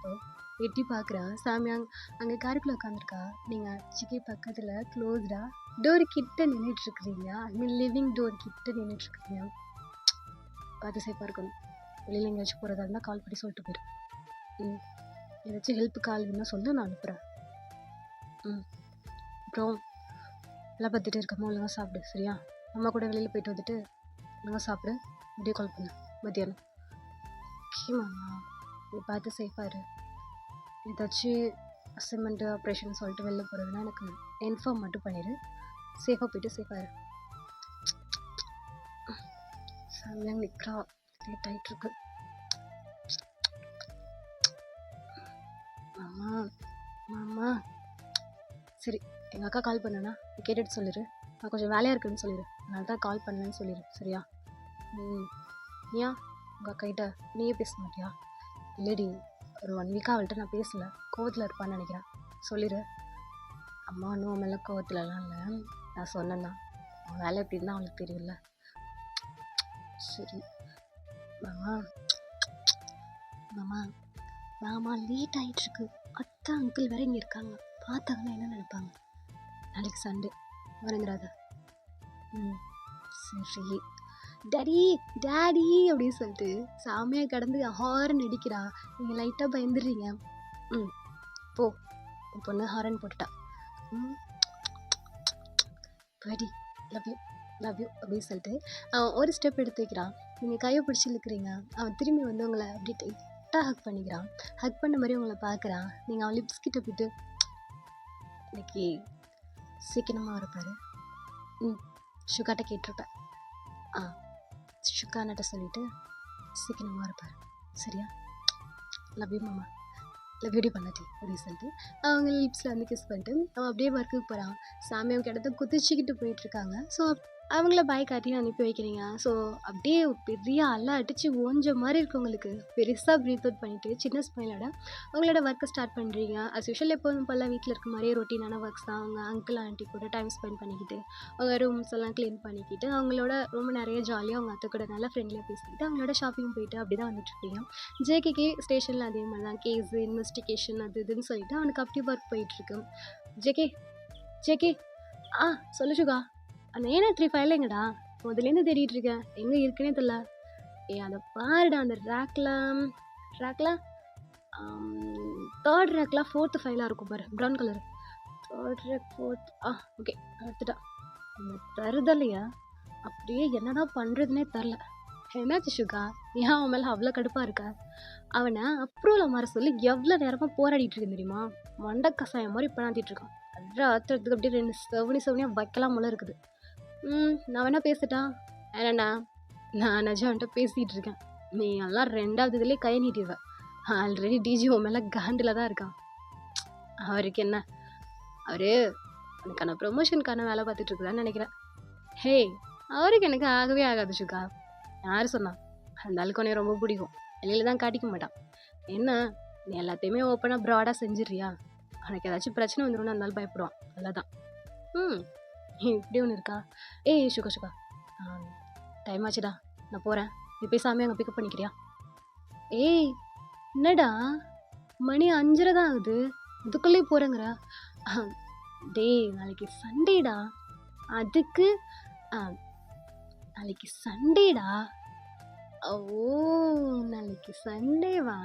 எட்டி பார்க்குறா. சாமியாங் அங்கே காருக்குள்ளே உட்காந்துருக்கா. நீங்கள் ஜேகே பக்கத்தில் க்ளோஸ்டாக டோர் கிட்ட நின்றுட்டுருக்குறீங்க. ஐ மீன் லிவிங் டோர் கிட்ட நின்றுட்டுருக்குறீங்க. பார்த்து சேஃபாக இருக்கணும். வெளியில் எங்கேயாச்சும் போகிறதா இருந்தால் கால் பண்ணி சொல்லிட்டு போயிடும். ஏதாச்சும் ஹெல்ப் கால் வேணும்னா சொல்லு, நான் அனுப்புகிறேன். அப்புறம் எல்லாம் பார்த்துட்டு இருக்காம ஒழுங்காக சாப்பிடு சரியா? அம்மா கூட வெளியில் போயிட்டு வந்துட்டு ஒழுங்காக சாப்பிடு, வீடியோ கால் பண்ணு மத்தியானம். ஓகே மாமா, நீ பார்த்து சேஃபாக இரு. ஏதாச்சும் அசைன்மெண்ட்டு ஆப்ரேஷன் சொல்லிட்டு வெளில போகிறதுனா எனக்கு இன்ஃபார்ம் மட்டும் பண்ணிடு. சேஃபாக போயிட்டு சேஃபாக இரு. சாமியாக நிற்கிறா, லேட் ஆகிட்டுருக்கு. மாமா சரி, எங்கள் அக்கா கால் பண்ணேன்னா நீ கேட்டுட்டு சொல்லிடு. நான் கொஞ்சம் வேலையாக இருக்குன்னு சொல்லிடு, அதனால தான் கால் பண்ணேன்னு சொல்லிடு சரியா? ஏன் உங்கள் அக்கா கிட்ட நீயே பேச மாட்டியா? இல்லைடி, ஒரு 1 வீக்காக அவள்கிட்ட நான் பேசலை, கோவத்தில் இருப்பான்னு நினைக்கிறேன். சொல்லிடு. அம்மா ஒன்றும் மேலே கோவத்துலலாம் இல்லை, நான் சொன்னேன்னா அவன் வேலை எப்படின்னு தான் அவளுக்கு தெரியும்ல. சரி மாமா லேட் ஆகிட்டுருக்கு. அத்தை அங்கிள் வேற இங்கே இருக்காங்க, பார்த்தாங்கன்னா என்ன நினைப்பாங்க? நாளைக்கு சண்டே மறந்துடாத. சரி டாடி அப்படின்னு சொல்லிட்டு சாமியாக கடந்து ஹாரன் அடிக்கிறா. நீங்கள் லைட்டாக பயந்துடுறீங்க. போ, உன் பொண்ணு ஹாரன் போட்டுட்டா. படி லவ் யூ அப்படின்னு சொல்லிட்டு அவன் ஒரு ஸ்டெப் எடுத்து வைக்கிறான். நீங்கள் கையை பிடிச்சி இழுக்கிறீங்க. அவன் திரும்பி வந்து உங்களை அப்படி டைட்டாக ஹக் பண்ணிக்கிறான். ஹக் பண்ண மாதிரி உங்களை பார்க்குறான். நீங்கள் அவன் லிப்ஸ் கிட்ட போய்ட்டு இன்னைக்கு சீக்கிரமாக இருப்பார். சுகாட்ட கேட்டிருப்பேன். சுகான்ட்ட சொல்லிவிட்டு சீக்கிரமாக இருப்பார் சரியா? லவ் யூ மாமா, லவ் யூ பண்ணாட்டி அப்படின்னு சொல்லிட்டு அவங்க லிப்ஸில் வந்து கிஸ் பண்ணிட்டு அவன் அப்படியே ஒர்க்குக்கு போகிறான். சாமி அவங்க இடத்த குதிச்சுக்கிட்டு போயிட்டுருக்காங்க. ஸோ அவங்கள பாய் காட்டி அனுப்பி வைக்கிறீங்க. ஸோ அப்படியே பெரிய அலை அடித்து ஓஞ்ச மாதிரி இருக்கவங்களுக்கு பெருசாக ப்ரீத் அவுட் பண்ணிவிட்டு சின்ன ஸ்மைலோட அவங்களோட ஒர்க்கை ஸ்டார்ட் பண்ணுறீங்க. அஸ் யூஷுவல் எப்போதும் போல் வீட்டில் இருக்க மாதிரியே ரொட்டீனான ஒர்க்ஸ் தான். அவங்க அங்கிள் ஆண்டி கூட டைம் ஸ்பெண்ட் பண்ணிக்கிட்டு அவங்க ரூம்ஸ் எல்லாம் க்ளீன் பண்ணிக்கிட்டு அவங்களோட ரொம்ப நிறைய ஜாலியாக அவங்க அத்தை கூட நல்லா ஃப்ரெண்ட்லியாக பேசிக்கிட்டு அவங்களோட ஷாப்பிங் போயிட்டு அப்படி தான் வந்துட்டுருக்கீங்க. ஜேகே ஸ்டேஷனில் அதே மாதிரி தான் கேஸு இன்வெஸ்டிகேஷன் அது இதுன்னு சொல்லிட்டு அவனுக்கு அப்படி ஒர்க் போயிட்டுருக்கு. ஜேகே சொல்லு சுகா, அந்த A93 ஃபைல் எங்கடா? முதலேருந்து தேடிட்டு இருக்கேன், எங்கே இருக்குன்னே தெரியல. அதை பாருடா, அந்த ரேக்கில் ரேக்கில் தேர்ட் ரேக்கில் ஃபோர்த்து ஃபைலாக இருக்கும் பாரு, brown colour. Third rack fourth. Okay, எடுத்துட்டா. இந்த தருதலையா அப்படியே என்னதான் பண்ணுறதுனே தெரில. என்னாச்சு சுகா, ஏன் அவன் மேலே அவ்வளோ கடுப்பாக இருக்கா? அவனை அப்ரூவல் மாற சொல்லி எவ்வளோ நேரமாக போராடிட்டு இருக்கேன் தெரியுமா? மண்டை கசாயம் மாதிரி பண்ணாத்திட்டு இருக்கான். அட்ரா ஆத்திரத்துக்கு அப்படியே 2 செவனியாக வைக்கலாம் போல இருக்குது. நான் வேணா பேசிட்டா? என்னண்ணா, நான் நிஜம் அவன்கிட்ட பேசிகிட்டு இருக்கேன். நீ எல்லாம் 2வது இதுலேயே கை நீட்டிடுவ. ஆல்ரெடி டிஜி உன் மேலே காண்டில் தான் இருக்கான். அவருக்கு என்ன, அவரு எனக்கான ப்ரொமோஷனுக்கான வேலை பார்த்துட்டு இருக்குதான்னு நினைக்கிறேன். ஹே, அவருக்கு எனக்கு ஆகவே ஆகாது சுகா. யார் சொன்னா? அந்த ஆளுக்கு உன்னை ரொம்ப பிடிக்கும், வெளியில தான் காட்டிக்க மாட்டான். என்ன, நீ எல்லாத்தையுமே ஓப்பனாக ப்ராடாக செஞ்சிடுறியா? உனக்கு ஏதாச்சும் பிரச்சனை வந்துடும்னு அந்த ஆள் பயப்படுவான், அவ்வளோதான். இப்படி ஒன்று இருக்கா? ஏய் சுகா, டைம் ஆச்சுடா, நான் போகிறேன். நீ போய் சாமி அங்கே பிக்கப் பண்ணிக்கிறியா? ஏய் என்னடா, மணி 5:30 தான் ஆகுது, இதுக்குள்ளேயே போகிறேங்கிற? டேய், நாளைக்கு சண்டேடா. அதுக்கு நாளைக்கு சண்டேடா. ஓ, நாளைக்கு சண்டேவா?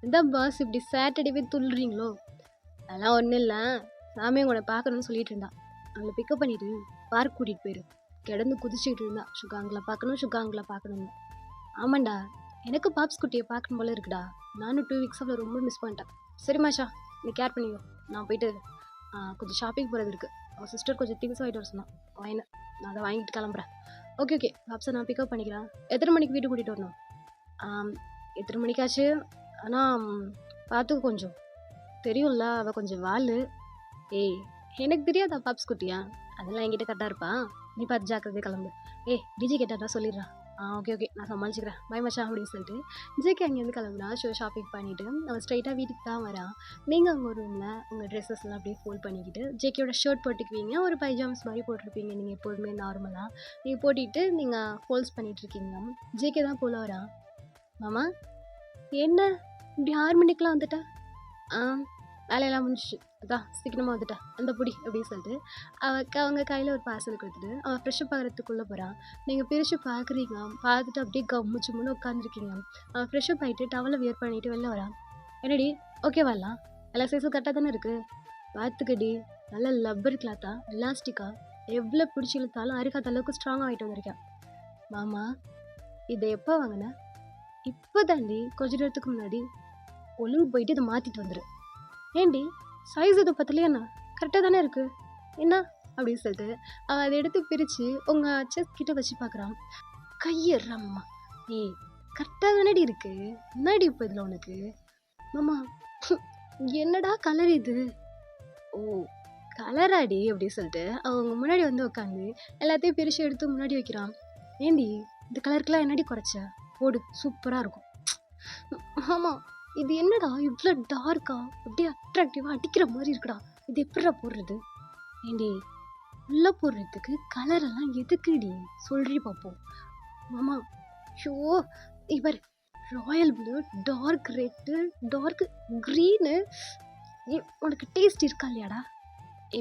இந்த பாஸ் இப்படி சாட்டர்டேவே துள்ளுறீங்களோ? அதெல்லாம் ஒன்றும் இல்லை, சாமி உங்களை பார்க்கணும்னு சொல்லிட்டு இருந்தா. அவளை பிக்கப் பண்ணிட்டு பார்க் கூட்டிகிட்டு போயிரு. கிடந்து குதிச்சுக்கிட்டு இருந்தா, சுகாங்களை பார்க்கணும்னு. ஆமாண்டா, எனக்கு பாப்ஸ் குட்டியை பார்க்கணும் போல இருக்குடா. நானும் 2 வீக்ஸ் அவளை ரொம்ப மிஸ் பண்ணிட்டேன். சரி மாஷா, நீ கேர் பண்ணிக்கோ. நான் போயிட்டு கொஞ்சம் ஷாப்பிங் போகிறது இருக்குது. அவள் சிஸ்டர் கொஞ்சம் திங்ஸ் வாங்கிட்டு வர சொன்னான், வாங்கினேன். நான் அதை வாங்கிட்டு கிளம்புறேன். ஓகே, பாப்ஸை நான் பிக்கப் பண்ணிக்கிறேன். எத்தனை மணிக்கு வீட்டுக்கு கூட்டிகிட்டு வரணும்? எத்தனை மணிக்காச்சு? ஆனால் பார்த்துக்க, கொஞ்சம் தெரியும்ல, அவள் கொஞ்சம் வாள். ஏய், எனக்கு தெரியாதா பாப்ஸ் குட்டியா? அதெல்லாம் என்கிட்ட கரெக்டாக இருப்பா. நீ பார்த்து ஜாக்கிரதையாக கிளம்பு. டிஜி கேட்டாட்டா சொல்லிடுறா. ஓகே, நான் சமாளிச்சுக்கிறேன், பை மச்சான் அப்படின்னு சொல்லிட்டு ஜேகே அங்கேருந்து கிளம்புனா. ஷாப்பிங் பண்ணிவிட்டு அவன் ஸ்ட்ரைட்டாக வீட்டுக்கு தான் வரான். நீங்கள் அங்கே ஒரு ரூமில் உங்கள் ட்ரெஸ்ஸஸ்லாம் அப்படியே ஃபோல்ட் பண்ணிக்கிட்டு ஜேகேயோட ஷர்ட் போட்டுக்குவீங்க, ஒரு பைஜாம்ஸ் மாதிரி போட்டிருப்பீங்க நீங்கள் எப்போதுமே நார்மலாக. நீங்கள் போட்டிட்டு நீங்கள் ஃபோல்ட்ஸ் பண்ணிகிட்ருக்கீங்க. ஜேகே தான் போல வரான். மாமா, என்ன இப்படி 6 மணிக்கெலாம் வந்துட்டேன்? வேலையெல்லாம் முடிஞ்சிச்சு, அதான் சீக்கிரமாக வந்துட்டேன், அந்த புடி அப்படின்னு சொல்லிட்டு அவங்க கையில் ஒரு பார்சல் கொடுத்துட்டு அவன் ஃப்ரெஷ்ஷப் ஆகிறதுக்குள்ளே போகிறான். நீங்கள் பிரித்து பார்க்குறீங்க, பார்த்துட்டு அப்படியே கம்முச்சுமுன்னு உட்காந்துருக்கீங்க. அவன் ஃப்ரெஷ்ஷப் ஆகிட்டு டவலை வியர் பண்ணிவிட்டு வெளில வரான். என்னடி, ஓகே வரலாம்? எல்லா சைஸும் கரெக்டாக தானே இருக்குது? பார்த்துக்கடி, நல்லா லப்பர் கிளாத்தா எலாஸ்டிக்கா, எவ்வளோ பிடிச்சி இழுத்தாலும் அரிக்காத அளவுக்கு ஸ்ட்ராங்காக ஆகிட்டு வந்திருக்கேன். மாமா, இதை எப்போ வாங்கினேன்? இப்போ தாண்டி, கொஞ்ச நேரத்துக்கு முன்னாடி. ஒழுங்கு போயிட்டு இதை மாற்றிட்டு வந்துடு. ஏண்டி, சைஸ் இது பத்தலையா? என்ன கரெக்டாக தானே இருக்குது என்ன அப்படின்னு சொல்லிட்டு அவன் அதை எடுத்து பிரித்து உங்கள் செஸ்ட் கிட்ட வச்சு பார்க்குறான். கையறாம்மா, ஏய் கரெக்டாக தானடி இருக்கு, என்னடி இப்போ இதில் உனக்கு? மாமா, என்னடா கலர் இது? ஓ, கலராடி அப்படின்னு சொல்லிட்டு அவங்க முன்னாடி வந்து உட்காந்து எல்லாத்தையும் பிரித்து எடுத்து முன்னாடி வைக்கிறான். ஏண்டி, இந்த கலருக்கெல்லாம் என்னடி குறைச்ச? போடு, சூப்பராக இருக்கும். ஆமாம், இது என்னடா இவ்வளோ டார்க்கா, அப்படியே அட்ராக்டிவாக அடிக்கிற மாதிரி இருக்குடா, இது எப்படிடா போடுறது? ஏண்டி, உள்ளே போடுறதுக்கு கலரெல்லாம் எதுக்குடி சொல்றி பார்ப்போம். மாமா, ஷோ இவர் royal blue, dark red, dark green, உனக்கு டேஸ்ட் இருக்கா இல்லையாடா?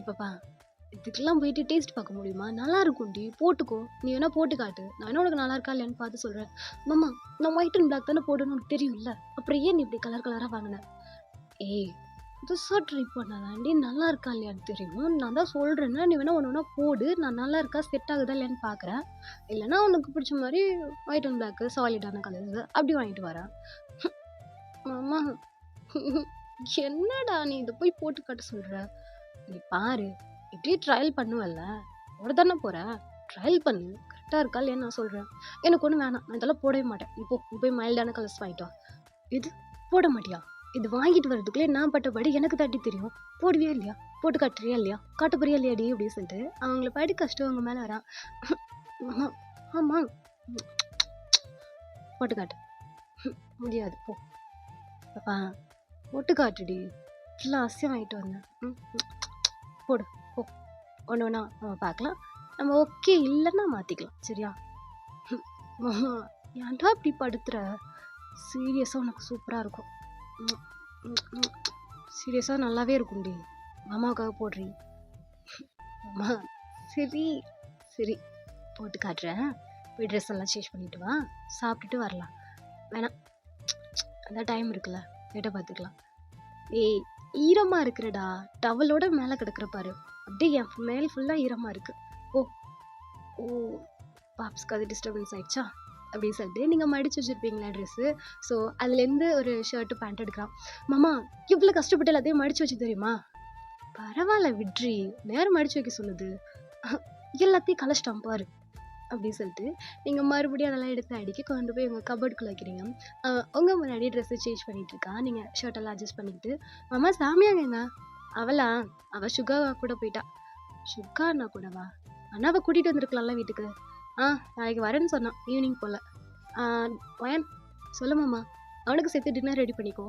பாப்பா, இதுக்கெல்லாம் போயிட்டு டேஸ்ட் பார்க்க முடியுமா? நல்லா இருக்கும்டி, போட்டுக்கோ. நீ வேணா போட்டு காட்டு, நான் வேணா உனக்கு நல்லா இருக்கா இல்லையான்னு பார்த்து சொல்கிறேன். மாமா, நான் ஒயிட் அண்ட் பிளாக் தானே போடணும்னு உனக்கு தெரியும்ல, அப்புறம் ஏன் நீ இப்படி கலராக வாங்கினேன்? ஏய், புதுசாக ட்ரை பண்ணாதாண்டி நல்லா இருக்கா இல்லையான்னு தெரியும். நான் தான் சொல்கிறேன்னா, நீ வேணா ஒன்று போடு, நான் நல்லா இருக்கா செட் ஆகுதா இல்லையான்னு பார்க்குறேன். இல்லைன்னா உனக்கு பிடிச்ச மாதிரி ஒயிட் அண்ட் பிளாக்கு சாலிடான கலர்ஸ் அப்படி வாங்கிட்டு வரேன். மாமா, என்னடா நீ இதை போய் போட்டு காட்ட சொல்கிற? நீ பாரு, இப்படியே ட்ரையல் பண்ணுவல்ல, ஒரு தானே போகிற, ட்ரையல் பண்ணு, கரெக்டாக இருக்கா இல்லையான்னு நான் சொல்கிறேன். எனக்கு ஒன்றும் வேணாம், நான் இதெல்லாம் போடவே மாட்டேன். இப்போ போய் மைல்டான கலர்ஸ் வாங்கிட்டு வா. இது போட மாட்டியா? இது வாங்கிட்டு வரதுக்குள்ளே நான் பட்டபடி எனக்கு தட்டி தெரியும். போடுவியா இல்லையா? போட்டு காட்டுறியா இல்லையா? காட்ட போறியா இல்லையாடி அப்படின்னு சொல்லிட்டு அவங்கள படி கஷ்டம் அவங்க மேலே வரான். ஆமாம், போட்டு காட்டு. முடியாது, போ பாப்பா, போட்டு காட்டுடி, ஃபுல்லாக அசியம் வாங்கிட்டு வந்தேன். போடு, போ. ஒன்று ஒன்றா நம்ம பார்க்கலாம், நம்ம ஓகே இல்லைன்னா மாற்றிக்கலாம், சரியா? மாமா, ஏன்டா இப்படி படுத்துற? சீரியஸாக உனக்கு சூப்பராக இருக்கும். சீரியஸாக நல்லாவே இருக்கும்டி, மாமாவுக்காக போடுறீ. அம்மா, சரி சரி, போட்டு காட்டுறேன். போய் ட்ரெஸ் எல்லாம் சேஞ்ச் பண்ணிட்டு வா, சாப்பிட்டுட்டு வரலாம். வேணாம், அந்த டைம் இருக்குல்ல, லேட்டாக பார்த்துக்கலாம். ஏய், ஈரமாக இருக்குறடா, டவலோட மேலே கிடக்குற பாரு, அப்படியே என் மேல் ஃபுல்லாக ஈரமாக இருக்கு. ஓ ஓ பாப்ஸ்க்கு அது டிஸ்டர்பன்ஸ் ஆயிடுச்சா அப்படின்னு சொல்லிட்டு நீங்கள் மடிச்சு வச்சுருப்பீங்களா ட்ரெஸ்ஸு. ஸோ அதுலேருந்து ஒரு ஷர்ட்டு பேண்ட் எடுக்கிறான். மாமா இவ்வளோ கஷ்டப்பட்டு எல்லாத்தையும் மடிச்சு வச்சு தெரியுமா? பரவாயில்ல விட்ரி, நேரம் மடிச்சு வைக்க சொல்லுது, எல்லாத்தையும் கலச்சிட்டான் பாரு அப்படின்னு சொல்லிட்டு நீங்கள் மறுபடியும் அதெல்லாம் எடுத்து அடிக்க கொண்டு போய் உங்கள் கபோர்டுக்குள்ளே வைக்கிறீங்க. உங்கள் முன்னாடி ட்ரெஸ்ஸு சேஞ்ச் பண்ணிகிட்டு இருக்கான். நீங்கள் ஷர்ட்டெல்லாம் அட்ஜஸ்ட் பண்ணிக்கிட்டு, மாமா சாமியாங்கங்க. அவளா? அவள் சுகா கூட போயிட்டா. சுகாண்ணா கூடவா? அண்ணாவை கூட்டிகிட்டு வந்திருக்கலாம்ல வீட்டுக்கு. நாளைக்கு வரேன்னு சொன்னான் ஈவினிங் போல். வயன் சொல்லு மாமா, அவனுக்கு சேர்த்து டின்னர் ரெடி பண்ணிக்கோ.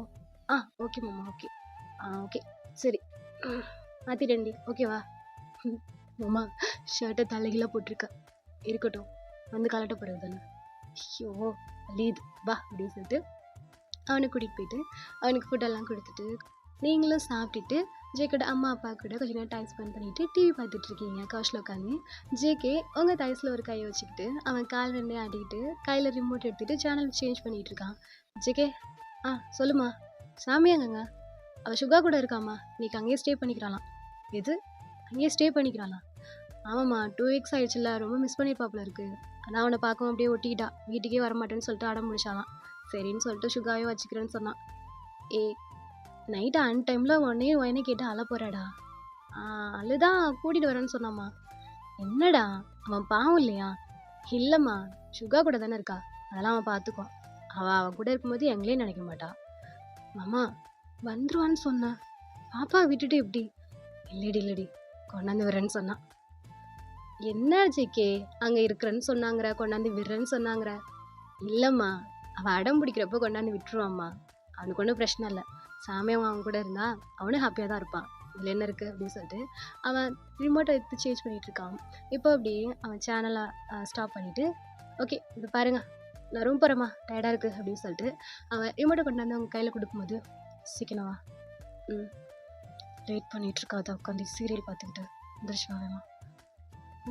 ஓகே மாமா, ஓகே. ஓகே சரி, மாற்றிட்டேன்டி, ஓகேவா? மாமா ஷர்ட்டை தலைகீழ போட்டிருக்க, இருக்கட்டும், வந்து கலட்ட போகிறது தானே. ஐயோ லீது வா அப்படின்னு சொல்லிட்டு அவனை கூட்டிகிட்டு போயிட்டு அவனுக்கு ஃபுட்டெல்லாம் கொடுத்துட்டு நீங்களும் சாப்பிட்டுட்டு ஜேக்கோட அம்மா அப்பா கூட கொஞ்சம் நேரம் டைம் ஸ்பெண்ட் பண்ணிவிட்டு டிவி பார்த்துட்ருக்கீங்க கவுச்சில் உட்காந்து. ஜேகே உங்கள் டைஸில் ஒரு கையை வச்சுக்கிட்டு அவன் கால் ரெண்டே ஆடிக்கிட்டு கையில் ரிமோட் எடுத்துகிட்டு சேனல் சேஞ்ச் பண்ணிகிட்டு இருக்கான். ஜேகே சொல்லுமா. சாமியாங்கங்க, அவள் சுகா கூட இருக்காம்மா, இன்னைக்கு அங்கேயே ஸ்டே பண்ணிக்கிறாளாம். எது, அங்கேயே ஸ்டே பண்ணிக்கிறாளாம்? ஆமாம்மா, 2 வீக்ஸ் ஆயிடுச்சுல்ல, ரொம்ப மிஸ் பண்ணியிருப்பாப்புல இருக்குது. ஆனால் அவனை பார்க்கவும் அப்படியே ஒட்டிக்கிட்டா, வீட்டுக்கே வரமாட்டேன்னு சொல்லிட்டு அடம் முடிச்சாலாம். சரின்னு சொல்லிட்டு சுகாவையும் வச்சுக்கிறேன்னு சொன்னான். நைட்டு அன் டைமில் உடனே கேட்டு அழ போகிறாடா. அழுதான் கூட்டிகிட்டு வரேன்னு சொன்னாம்மா. என்னடா அவன் பாவம் இல்லையா? இல்லைம்மா, சுகா கூட தானே இருக்கா, அதெல்லாம் அவன் பார்த்துக்குவான். அவன் கூட இருக்கும்போது எங்களே நினைக்க மாட்டா. மாமா வந்துருவான்னு சொன்னான், பாப்பா விட்டுட்டு எப்படி? இல்லடி கொண்டாந்து விடுறேன்னு சொன்னான். என்ன ஜேகே, அங்கே இருக்கிறேன்னு சொன்னாங்கிற, கொண்டாந்து விடுறேன்னு சொன்னாங்கிற? இல்லைம்மா, அவன் அடம் பிடிக்கிறப்போ கொண்டாந்து விட்டுருவாம்மா, அவனுக்கு ஒன்றும் பிரச்சனை இல்லை. சாமியாவும் அவன் கூட இருந்தா அவனும் ஹாப்பியாக தான் இருப்பான், இதில் என்ன இருக்குது அப்படின்னு சொல்லிட்டு அவன் ரிமோட்டை எடுத்து சேஞ்ச் பண்ணிகிட்டு இருக்கான். இப்போ அப்படியே அவன் சேனலை ஸ்டாப் பண்ணிவிட்டு, ஓகே இப்போ பாருங்க, நான் ரூம் போகிறேம்மா, டயர்டாக இருக்குது அப்படின்னு சொல்லிட்டு அவன் ரிமோட்டை கொண்டாந்து அவங்க கையில் கொடுக்கும்போது, சீக்கிரமா லேட் பண்ணிகிட்ருக்காத உட்காந்து சீரியல் பார்த்துக்கிட்டு வந்துருச்சுவாவேம்மா.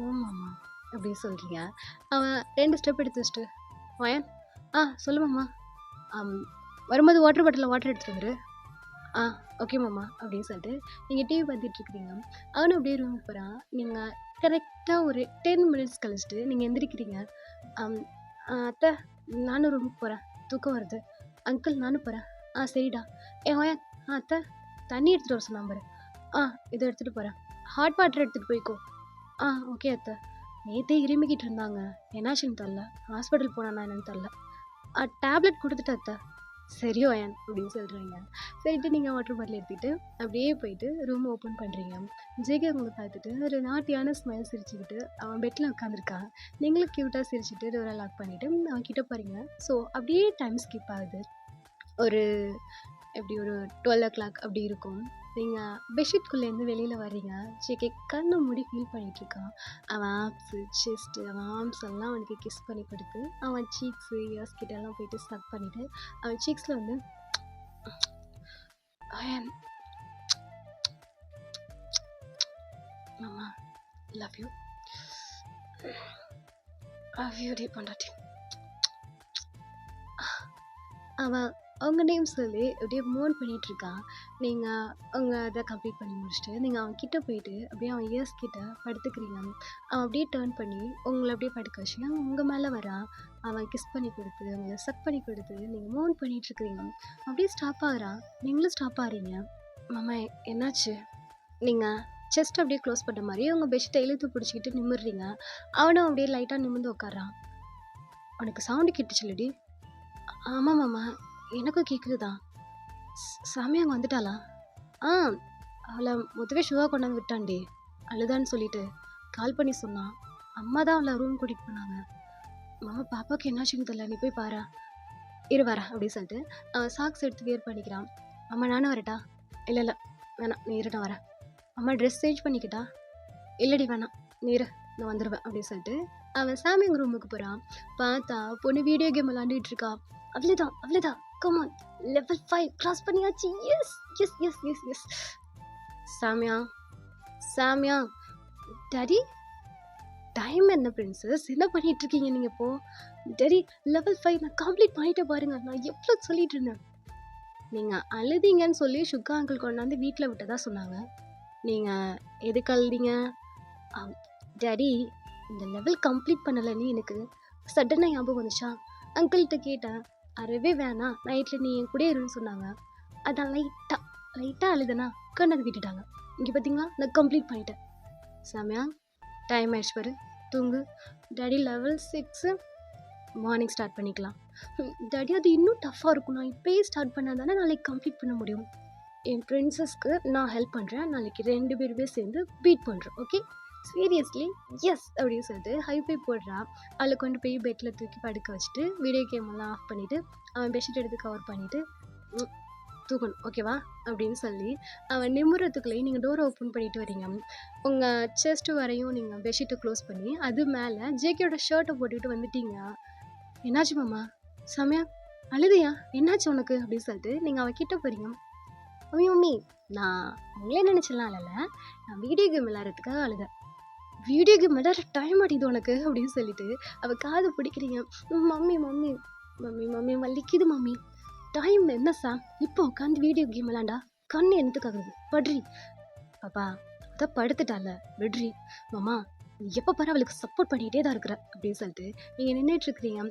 ஓமாம்மா அப்படின்னு சொல்கிறீங்க. அவன் 2 ஸ்டெப் எடுத்து வச்சுட்டு, வயன் சொல்லு மாமா, வரும்போது வாட்டர் பாட்டிலில் வாட்டர் எடுத்துகிட்டு வந்துரு. ஓகே மாமா அப்படின்னு சொல்லிட்டு நீங்கள் டிவி பார்த்துட்ருக்குறீங்க. அவனும் அப்படியே ரூமுக்கு போகிறான். நீங்கள் கரெக்டாக ஒரு 10 மினிட்ஸ் கழிச்சிட்டு நீங்கள் எந்திரிக்கிறீங்க. அத்தை நானும் ரூமுக்கு போகிறேன், தூக்கம் வருது. அங்கிள் நானும் போகிறேன். சரிடா. வயன் அத்தை தண்ணி எடுத்துகிட்டு வர சொன்னா பாரு. இதை எடுத்துகிட்டு போகிறேன், ஹாட் வாட்டர் எடுத்துகிட்டு போய்க்கோ. ஓகே அத்தை. நேற்றே இருமிக்கிட்டு இருந்தாங்க, என்னாச்சுன்னு தெரில, ஹாஸ்பிட்டல் போனானா என்னன்னு தெரில. டேப்லெட் கொடுத்துட்டு அத்தை. சரி வயன் அப்படின்னு சொல்கிறீங்க. சரிட்டு நீங்கள் வாட்டர் பாட்டில் எடுத்துகிட்டு அப்படியே போயிட்டு ரூம் ஓப்பன் பண்ணுறீங்க. ஜேகே உங்களை பார்த்துட்டு ஒரு நாட்டியான ஸ்மைல் சிரிச்சுக்கிட்டு அவன் பெட்டில் உட்காந்துருக்கான். நீங்களும் க்யூட்டாக சிரிச்சுட்டு டோரை லாக் பண்ணிவிட்டு அவன் கிட்ட போகிறீங்க. ஸோ அப்படியே டைம் ஸ்கிப் ஆகுது. ஒரு எப்படி ஒரு 12 o'clock அப்படி இருக்கும். நீங்கள் பெட்ஷீட்குள்ளேருந்து வெளியில் வர்றீங்க. ஜேகே கண்ணை மூடி ஃபீல் பண்ணிகிட்ருக்கான். அவன் ஆப்ஸு, செஸ்ட்டு, அவன் ஆர்ம்ஸ் எல்லாம் அவனுக்கு கிஸ் பண்ணி கொடுத்து அவன் சீக்ஸு, இயர்ஸ் கிட்டெல்லாம் போயிட்டு ஸ்டக் பண்ணிவிட்டு அவன் சீக்ஸில் வந்து மாமா லவ் யூ டி பொண்டாட்டி. அவன் அவங்க நேம் சொல்லி அப்படியே மூவ் பண்ணிகிட்ருக்கான். நீங்கள் அவங்க அதை கம்ப்ளீட் பண்ணி முடிச்சுட்டு நீங்கள் அவன் கிட்டே போயிட்டு அப்படியே அவன் இயர்ஸ் கிட்ட படுத்துக்கிறீங்க. அவன் அப்படியே டேர்ன் பண்ணி உங்களை அப்படியே படுக்க வச்சு அவன் உங்கள் மேலே வரான். அவன் கிஸ் பண்ணி கொடுத்து உங்களை சக் பண்ணி கொடுத்து நீங்கள் மூவ் பண்ணிகிட்ருக்கிறீங்க. அப்படியே ஸ்டாப் ஆகுறான், நீங்களும் ஸ்டாப் ஆகிறீங்க. மாமா என்னாச்சு? நீங்கள் செஸ்ட் அப்படியே க்ளோஸ் பண்ணுற மாதிரி உங்கள் பெட்ஷீட்டை இழுத்து பிடிச்சிக்கிட்டு நிமிடுறீங்க. அவனும் அப்படியே லைட்டாக நிமிர்ந்து உட்காரான். அவனுக்கு சவுண்டு கேட்டுச்சுல்லடி? ஆமாம் மாமா, எனக்கும் கேட்குது தான். சாமி அங்கே வந்துட்டாளா? அவளை முதவே ஷுவா கொண்டாந்து விட்டான்டி, அழுதான்னு சொல்லிட்டு கால் பண்ணி சொன்னான். அம்மா தான் அவளை ரூம் கூட்டிகிட்டு போனாங்க. மாமா பாப்பாவுக்கு என்னாச்சுன்னு தெரியல, நீ போய் பாரு. இரு வரேன் அப்படின்னு சொல்லிட்டு அவன் சாக்ஸ் எடுத்து வியர் பண்ணிக்கிறான். அம்மா நானும் வரட்டா? இல்லை வேணாம், நீ இரு, நான் வரேன். அம்மா ட்ரெஸ் சேஞ்ச் பண்ணிக்கிட்டா? இல்லடி வேணாம், நீ இரு, நான் வந்துடுவேன் அப்படின்னு சொல்லிட்டு அவன் சாமிங்க ரூமுக்கு போகிறான். பார்த்தா பொண்ணு வீடியோ கேம் விளாண்டுட்டு இருக்கா. அவ்வளோதான் கமான், level 5 கிராஸ் பண்ணியாச்சு. எஸ். சாமியா டாடி, டைம் என்ன பிரின்சஸ், என்ன பண்ணிட்டு இருக்கீங்க நீங்கள் இப்போ? டாடி level 5 நான் கம்ப்ளீட் பண்ணிட்டு பாருங்க, நான் எவ்வளோ சொல்லிட்டு இருந்தேன். நீங்கள் அழுதீங்கன்னு சொல்லி சுகா அங்கிள் கொண்டாந்து வீட்டில் விட்டதா சொன்னாங்க. நீங்கள் எதுக்கு அழுதீங்க? டாடி, இந்த லெவல் கம்ப்ளீட் பண்ணலைன்னு எனக்கு சடனாக ஞாபகம் வந்துச்சா. அங்கிள்கிட்ட கேட்டேன். அறவே வேணாம், நைட்டில் நீ என் கூட இருன்னு சொன்னாங்க. அதான் லைட்டாக அழுதுனா கண்ணது விட்டுட்டாங்க. இங்கே பார்த்தீங்களா, நான் கம்ப்ளீட் பண்ணிட்டேன். சாமியா, டைம் ஆயிடுச்சு பாரு, தூங்கு. டாடி லெவல் 6 மார்னிங் ஸ்டார்ட் பண்ணிக்கலாம். டாடி அது இன்னும் டஃப்பாக இருக்கும். நான் இப்போயே ஸ்டார்ட் பண்ணால் தானே நாளைக்கு கம்ப்ளீட் பண்ண முடியும். என் ஃப்ரெண்ட்ஸஸ்க்கு நான் ஹெல்ப் பண்ணுறேன். நாளைக்கு 2 பேருமே சேர்ந்து பீட் பண்ணுறோம். ஓகே, சீரியஸ்லி எஸ் அப்படின்னு சொல்லிட்டு ஹைஃபை போடுறா. அவளை கொண்டு போய் பெட்டில் தூக்கி படுக்க வச்சுட்டு வீடியோ கேமெல்லாம் ஆஃப் பண்ணிவிட்டு அவன் பெட்ஷீட் எடுத்து கவர் பண்ணிவிட்டு தூக்கணும் ஓகேவா அப்படின்னு சொல்லி அவன் நிமிரத்துக்குள்ளேயே நீங்கள் டோரை ஓப்பன் பண்ணிட்டு வரீங்க. உங்கள் செஸ்ட்டு வரையும் நீங்கள் பெட்ஷீட்டை க்ளோஸ் பண்ணி அது மேலே ஜேகேயோட ஷர்ட்டை போட்டுக்கிட்டு வந்துட்டீங்க. என்னாச்சு மாமா? செமையா அழுதையா? என்னாச்சு உனக்கு அப்படின்னு சொல்லிட்டு நீங்கள் அவகிட்ட போகிறீங்க. மம்மி நான் உங்களே நினச்சலாம் இல்லைல்ல, நான் வீடியோ கேம் விளையாடுறதுக்காக அழுதேன். வீடியோ கேம் விளையாடுற டைம் ஆடிது உனக்கு அப்படின்னு சொல்லிட்டு அவள் காது பிடிக்கிறீங்க. மம்மி மம்மி மம்மி மம்மி வலிக்குது மம்மி. டைம் என்ன சாம், இப்போ உட்காந்து வீடியோ கேம் விளாண்டா கண்ணு என்னத்துக்காகுது? பட்ரி பாப்பா, அதான் படுத்துட்டால விட்ரி. மாமா நீ எப்போ பாரு அவளுக்கு சப்போர்ட் பண்ணிகிட்டே தான் இருக்கிற அப்படின்னு சொல்லிட்டு நீங்கள் நின்றுட்டு இருக்கிறீங்க.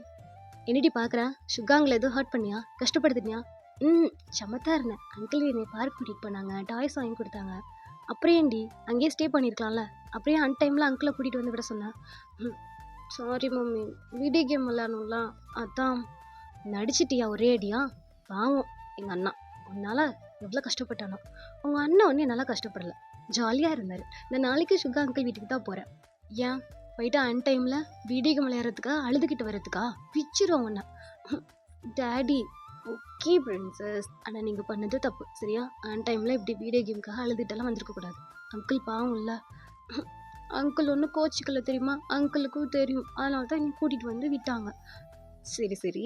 என்னடி பார்க்குறேன், சுகாங்களை எதுவும் ஹர்ட் பண்ணியா, கஷ்டப்படுத்துனியா? சமத்தா இருந்தேன். அங்கிள் என்னை பார்க் கூட்டிகிட்டு போனாங்க, டாய்ஸ் வாங்கி கொடுத்தாங்க. அப்புறம் ஏன்டி அங்கேயே ஸ்டே பண்ணியிருக்கலாம்ல, அப்படியே அன் டைமில் அங்கிளை கூட்டிகிட்டு வந்து விட சொன்னேன். சாரி மம்மி, வீடியோ கேம் விளாடணும்லாம் அதான். நடிச்சிட்டியா ஒரே அடியா? பாவம் எங்கள் அண்ணா, உன்னால் எவ்வளோ கஷ்டப்பட்டானோ. உங்கள் அண்ணன் ஒன்று நல்லா கஷ்டப்படலை, ஜாலியாக இருந்தார். நான் நாளைக்கு சுகா அங்கிள் வீட்டுக்கு தான் போகிறேன். ஏன் போயிட்டு அன் டைமில் வீடியோ கேம் விளையாடுறதுக்கா அழுதுகிட்டு வர்றதுக்கா? பிச்சிரும் ஒன்று. டேடி ஓகே பிரின்சஸ், ஆனால் நீங்கள் பண்ணது தப்பு சரியா? அன் டைமில் இப்படி வீடியோ கேமுக்காக அழுதுகிட்டெல்லாம் வந்திருக்கக்கூடாது. அங்கிள் பாவம் இல்லை. அங்கிள் ஒன்றும் கோச்சிக்கல தெரியுமா, அங்கிளுக்கும் தெரியும். அதனால தான் என்னை கூட்டிகிட்டு வந்து விட்டாங்க. சரி சரி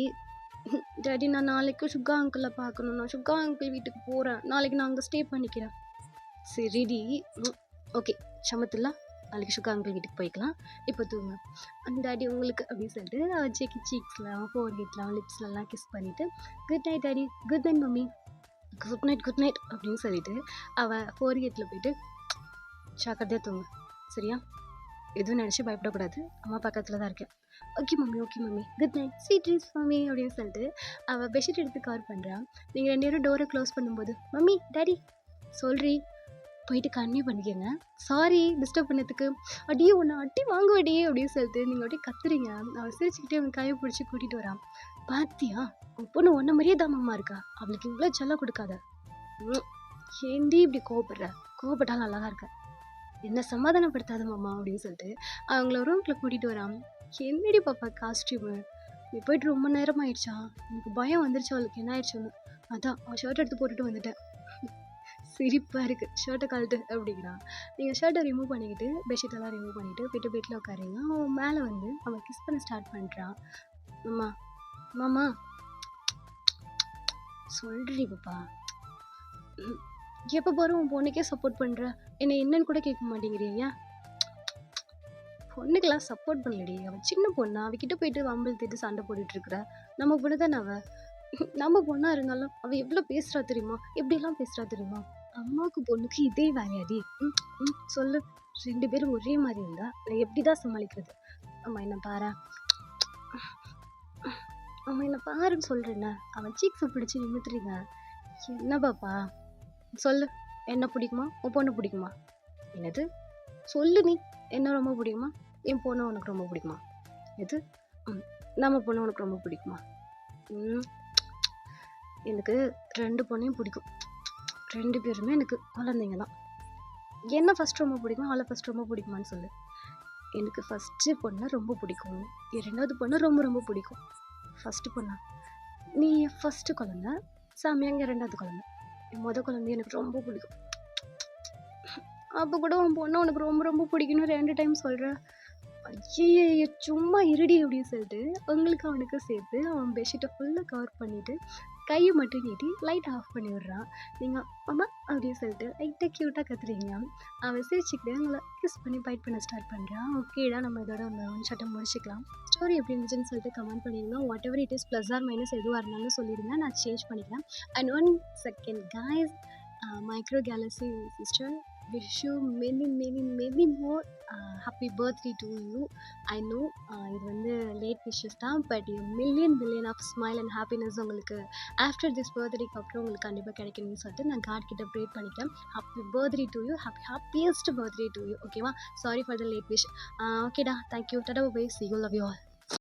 டாடி, நான் நாளைக்கு சுகா அங்கிளை பார்க்கணும். நான் சுகா அங்கிள் வீட்டுக்கு போகிறேன். நாளைக்கு நான் அங்கே ஸ்டே பண்ணிக்கிறேன். சரிடி ஓகே சமத்துல்லா, நாளைக்கு சுகா அங்கிள் வீட்டுக்கு போய்க்கலாம். இப்போ தூங்க. டாடி உங்களுக்கு அப்படின்னு சொல்லிட்டு ஜேக்கி சீக்ஸ்லாம் ஃபோர்ஹெட்லாம் லிப்ஸ்லாம் கிஸ் பண்ணிவிட்டு good night daddy, good night mummy, good night அப்படின்னு சொல்லிட்டு அவள் ஃபோர்ஹெட்டில் போயிட்டு சாக்கடையாக தூங்க சரியா? எதுவும் நினச்சி பயப்படக்கூடாது, அம்மா பக்கத்தில் தான் இருக்கேன். Okay mummy good night, sweet dreams mummy அப்படின்னு சொல்லிட்டு அவள் பெட்ஷீட் எடுத்து கவர் பண்ணுறான். நீங்கள் 2 பேரும் டோரை க்ளோஸ் பண்ணும்போது மம்மி டாடி சொல்றி போயிட்டு கன்னியூ பண்ணிக்கோங்க, சாரி டிஸ்டர்ப் பண்ணதுக்கு. அடியே ஒன்று அடி வாங்குவடி அப்படின்னு சொல்லிட்டு நீங்கள் அப்படியே கத்துறீங்க. அவள் சிரிச்சுக்கிட்டே அவன் கையை பிடிச்சி கூட்டிகிட்டு வரான். பாத்தியா உன் பொண்ணு ஒன்றை மாதிரியே தாமம்மா இருக்கா, அவளுக்கு இவ்வளோ செல்லம் கொடுக்காத. ஏண்டி இப்படி கோவப்பட்டாலும் நல்லா தான் இருக்க, என்ன சமாதானப்படுத்தாத மாமா அப்படின்னு சொல்லிட்டு அவங்கள ரூம்குள்ளே கூட்டிகிட்டு வரான். என்னடி பாப்பா காஸ்டியூமு, நீ போயிட்டு ரொம்ப நேரம் ஆயிடுச்சா? எனக்கு பயம் வந்துருச்சு அவளுக்கு என்ன ஆயிடுச்சுன்னு. அதான் அவன் ஷர்ட் எடுத்து போட்டுட்டு வந்துட்டேன். சிரிப்பாக இருக்குது, ஷர்ட்டை கழட்டு அப்படிங்கிறான். நீங்கள் ஷர்ட்டை ரிமூவ் பண்ணிக்கிட்டு பெட்ஷீட்டெல்லாம் ரிமூவ் பண்ணிவிட்டு போய்ட்டு பெட்டில் உட்காருங்க. அவன் மேலே வந்து அவன் கிஸ் பண்ண ஸ்டார்ட் பண்ணுறான். மாமா மாமா சொல்றி பாப்பா, எப்போ பாரு உன் பொண்ணுக்கே சப்போர்ட் பண்ணுற, என்னை என்னன்னு கூட கேட்க மாட்டேங்கிறீங்க. பொண்ணுக்கெல்லாம் சப்போர்ட் பண்ணலடி, அவள் சின்ன பொண்ணா, அவகிட்ட போயிட்டு வம்பில் திட்டு சண்டை போட்டுட்ருக்குற. நம்ம பொண்ணு தானே அவள், நம்ம பொண்ணாக இருந்தாலும் அவள் எவ்வளோ பேசுகிறா தெரியுமா, எப்படிலாம் பேசுகிறா தெரியுமா? அம்மாவுக்கு பொண்ணுக்கு இதே வேலையாடி. சொல்லு, 2 பேரும் ஒரே மாதிரி இருந்தா நான் எப்படி தான் சமாளிக்கிறது? அம்மா என்ன பாருன்னு சொல்கிறேன்ன. அவன் சீக்ஸை பிடிச்சி நிமித்துறீங்க. என்ன பாப்பா சொல்லு, என்ன பிடிக்குமா, உன் பொண்ணு பிடிக்குமா? என்னது சொல்லு, நீ என்ன ரொம்ப பிடிக்குமா, என் பொண்ணு உனக்கு ரொம்ப பிடிக்குமா? எது நம்ம பொண்ணு உனக்கு ரொம்ப பிடிக்குமா? எனக்கு 2 பொண்ணையும் பிடிக்கும். 2 பேருமே எனக்கு குழந்தைங்க தான். என்ன ஃபஸ்ட் ரொம்ப பிடிக்கும், அவளை ஃபஸ்ட் ரொம்ப பிடிக்குமான்னு சொல்லு. எனக்கு ஃபஸ்ட்டு பொண்ணை ரொம்ப பிடிக்கும், என் 2வது பொண்ணு ரொம்ப ரொம்ப பிடிக்கும். ஃபஸ்ட்டு பொண்ணா? நீ என் ஃபஸ்ட்டு குழந்தை, சாமியாங்க 2வது குழந்தை. என் மொதல் குழந்தைய எனக்கு ரொம்ப பிடிக்கும். அப்போ கூட உன் பொண்ணு உனக்கு ரொம்ப ரொம்ப பிடிக்கணும் 2 டைம் சொல்கிறேன். ஐயே சும்மா இருடி அப்படின்னு சொல்லிட்டு உங்களுக்கு அவனுக்கு சேர்த்து அவன் பெட்ஷீட்டை ஃபுல்லாக கவர் பண்ணிவிட்டு கையை மட்டும் நீட்டி லைட் ஆஃப் பண்ணி விட்றான். நீங்கள் அம்மா அப்படின்னு சொல்லிட்டு லைட்டாக க்யூட்டாக கத்துறீங்க. அவன் சிரிச்சுக்கிட்டே உங்களை கிஸ் பண்ணி பைட் பண்ண ஸ்டார்ட் பண்ணுறான். ஓகேடா, நம்ம இதோட அந்த ஒன் ஷாட்டை முடிச்சுக்கலாம். ஸ்டோரி எப்படி இருந்துச்சுன்னு சொல்லிட்டு கமெண்ட் பண்ணிடுங்க. Whatever it is plus or minus எதுவாக இருந்தாலும் சொல்லிடுங்க, நான் சேஞ்ச் பண்ணிக்கலாம். And one second guys, Micro Galaxy sister, wish you many many many more happy birthday to you. I know இது வந்து லேட் விஷஸ் தான், but million billion of smile and happiness உங்களுக்கு ஆஃப்டர் திஸ் பர்த்டேக்கு அப்புறம் உங்களுக்கு கண்டிப்பாக கிடைக்கணும்னு சொல்லிட்டு நான் காட் கிட்ட ப்ரே பண்ணிக்கிறேன். Happy birthday to you, happiest birthday to you. ஓகேவா? Sorry for the late wish. ஓகேடா, thank you, tata, bye, see you, love you all.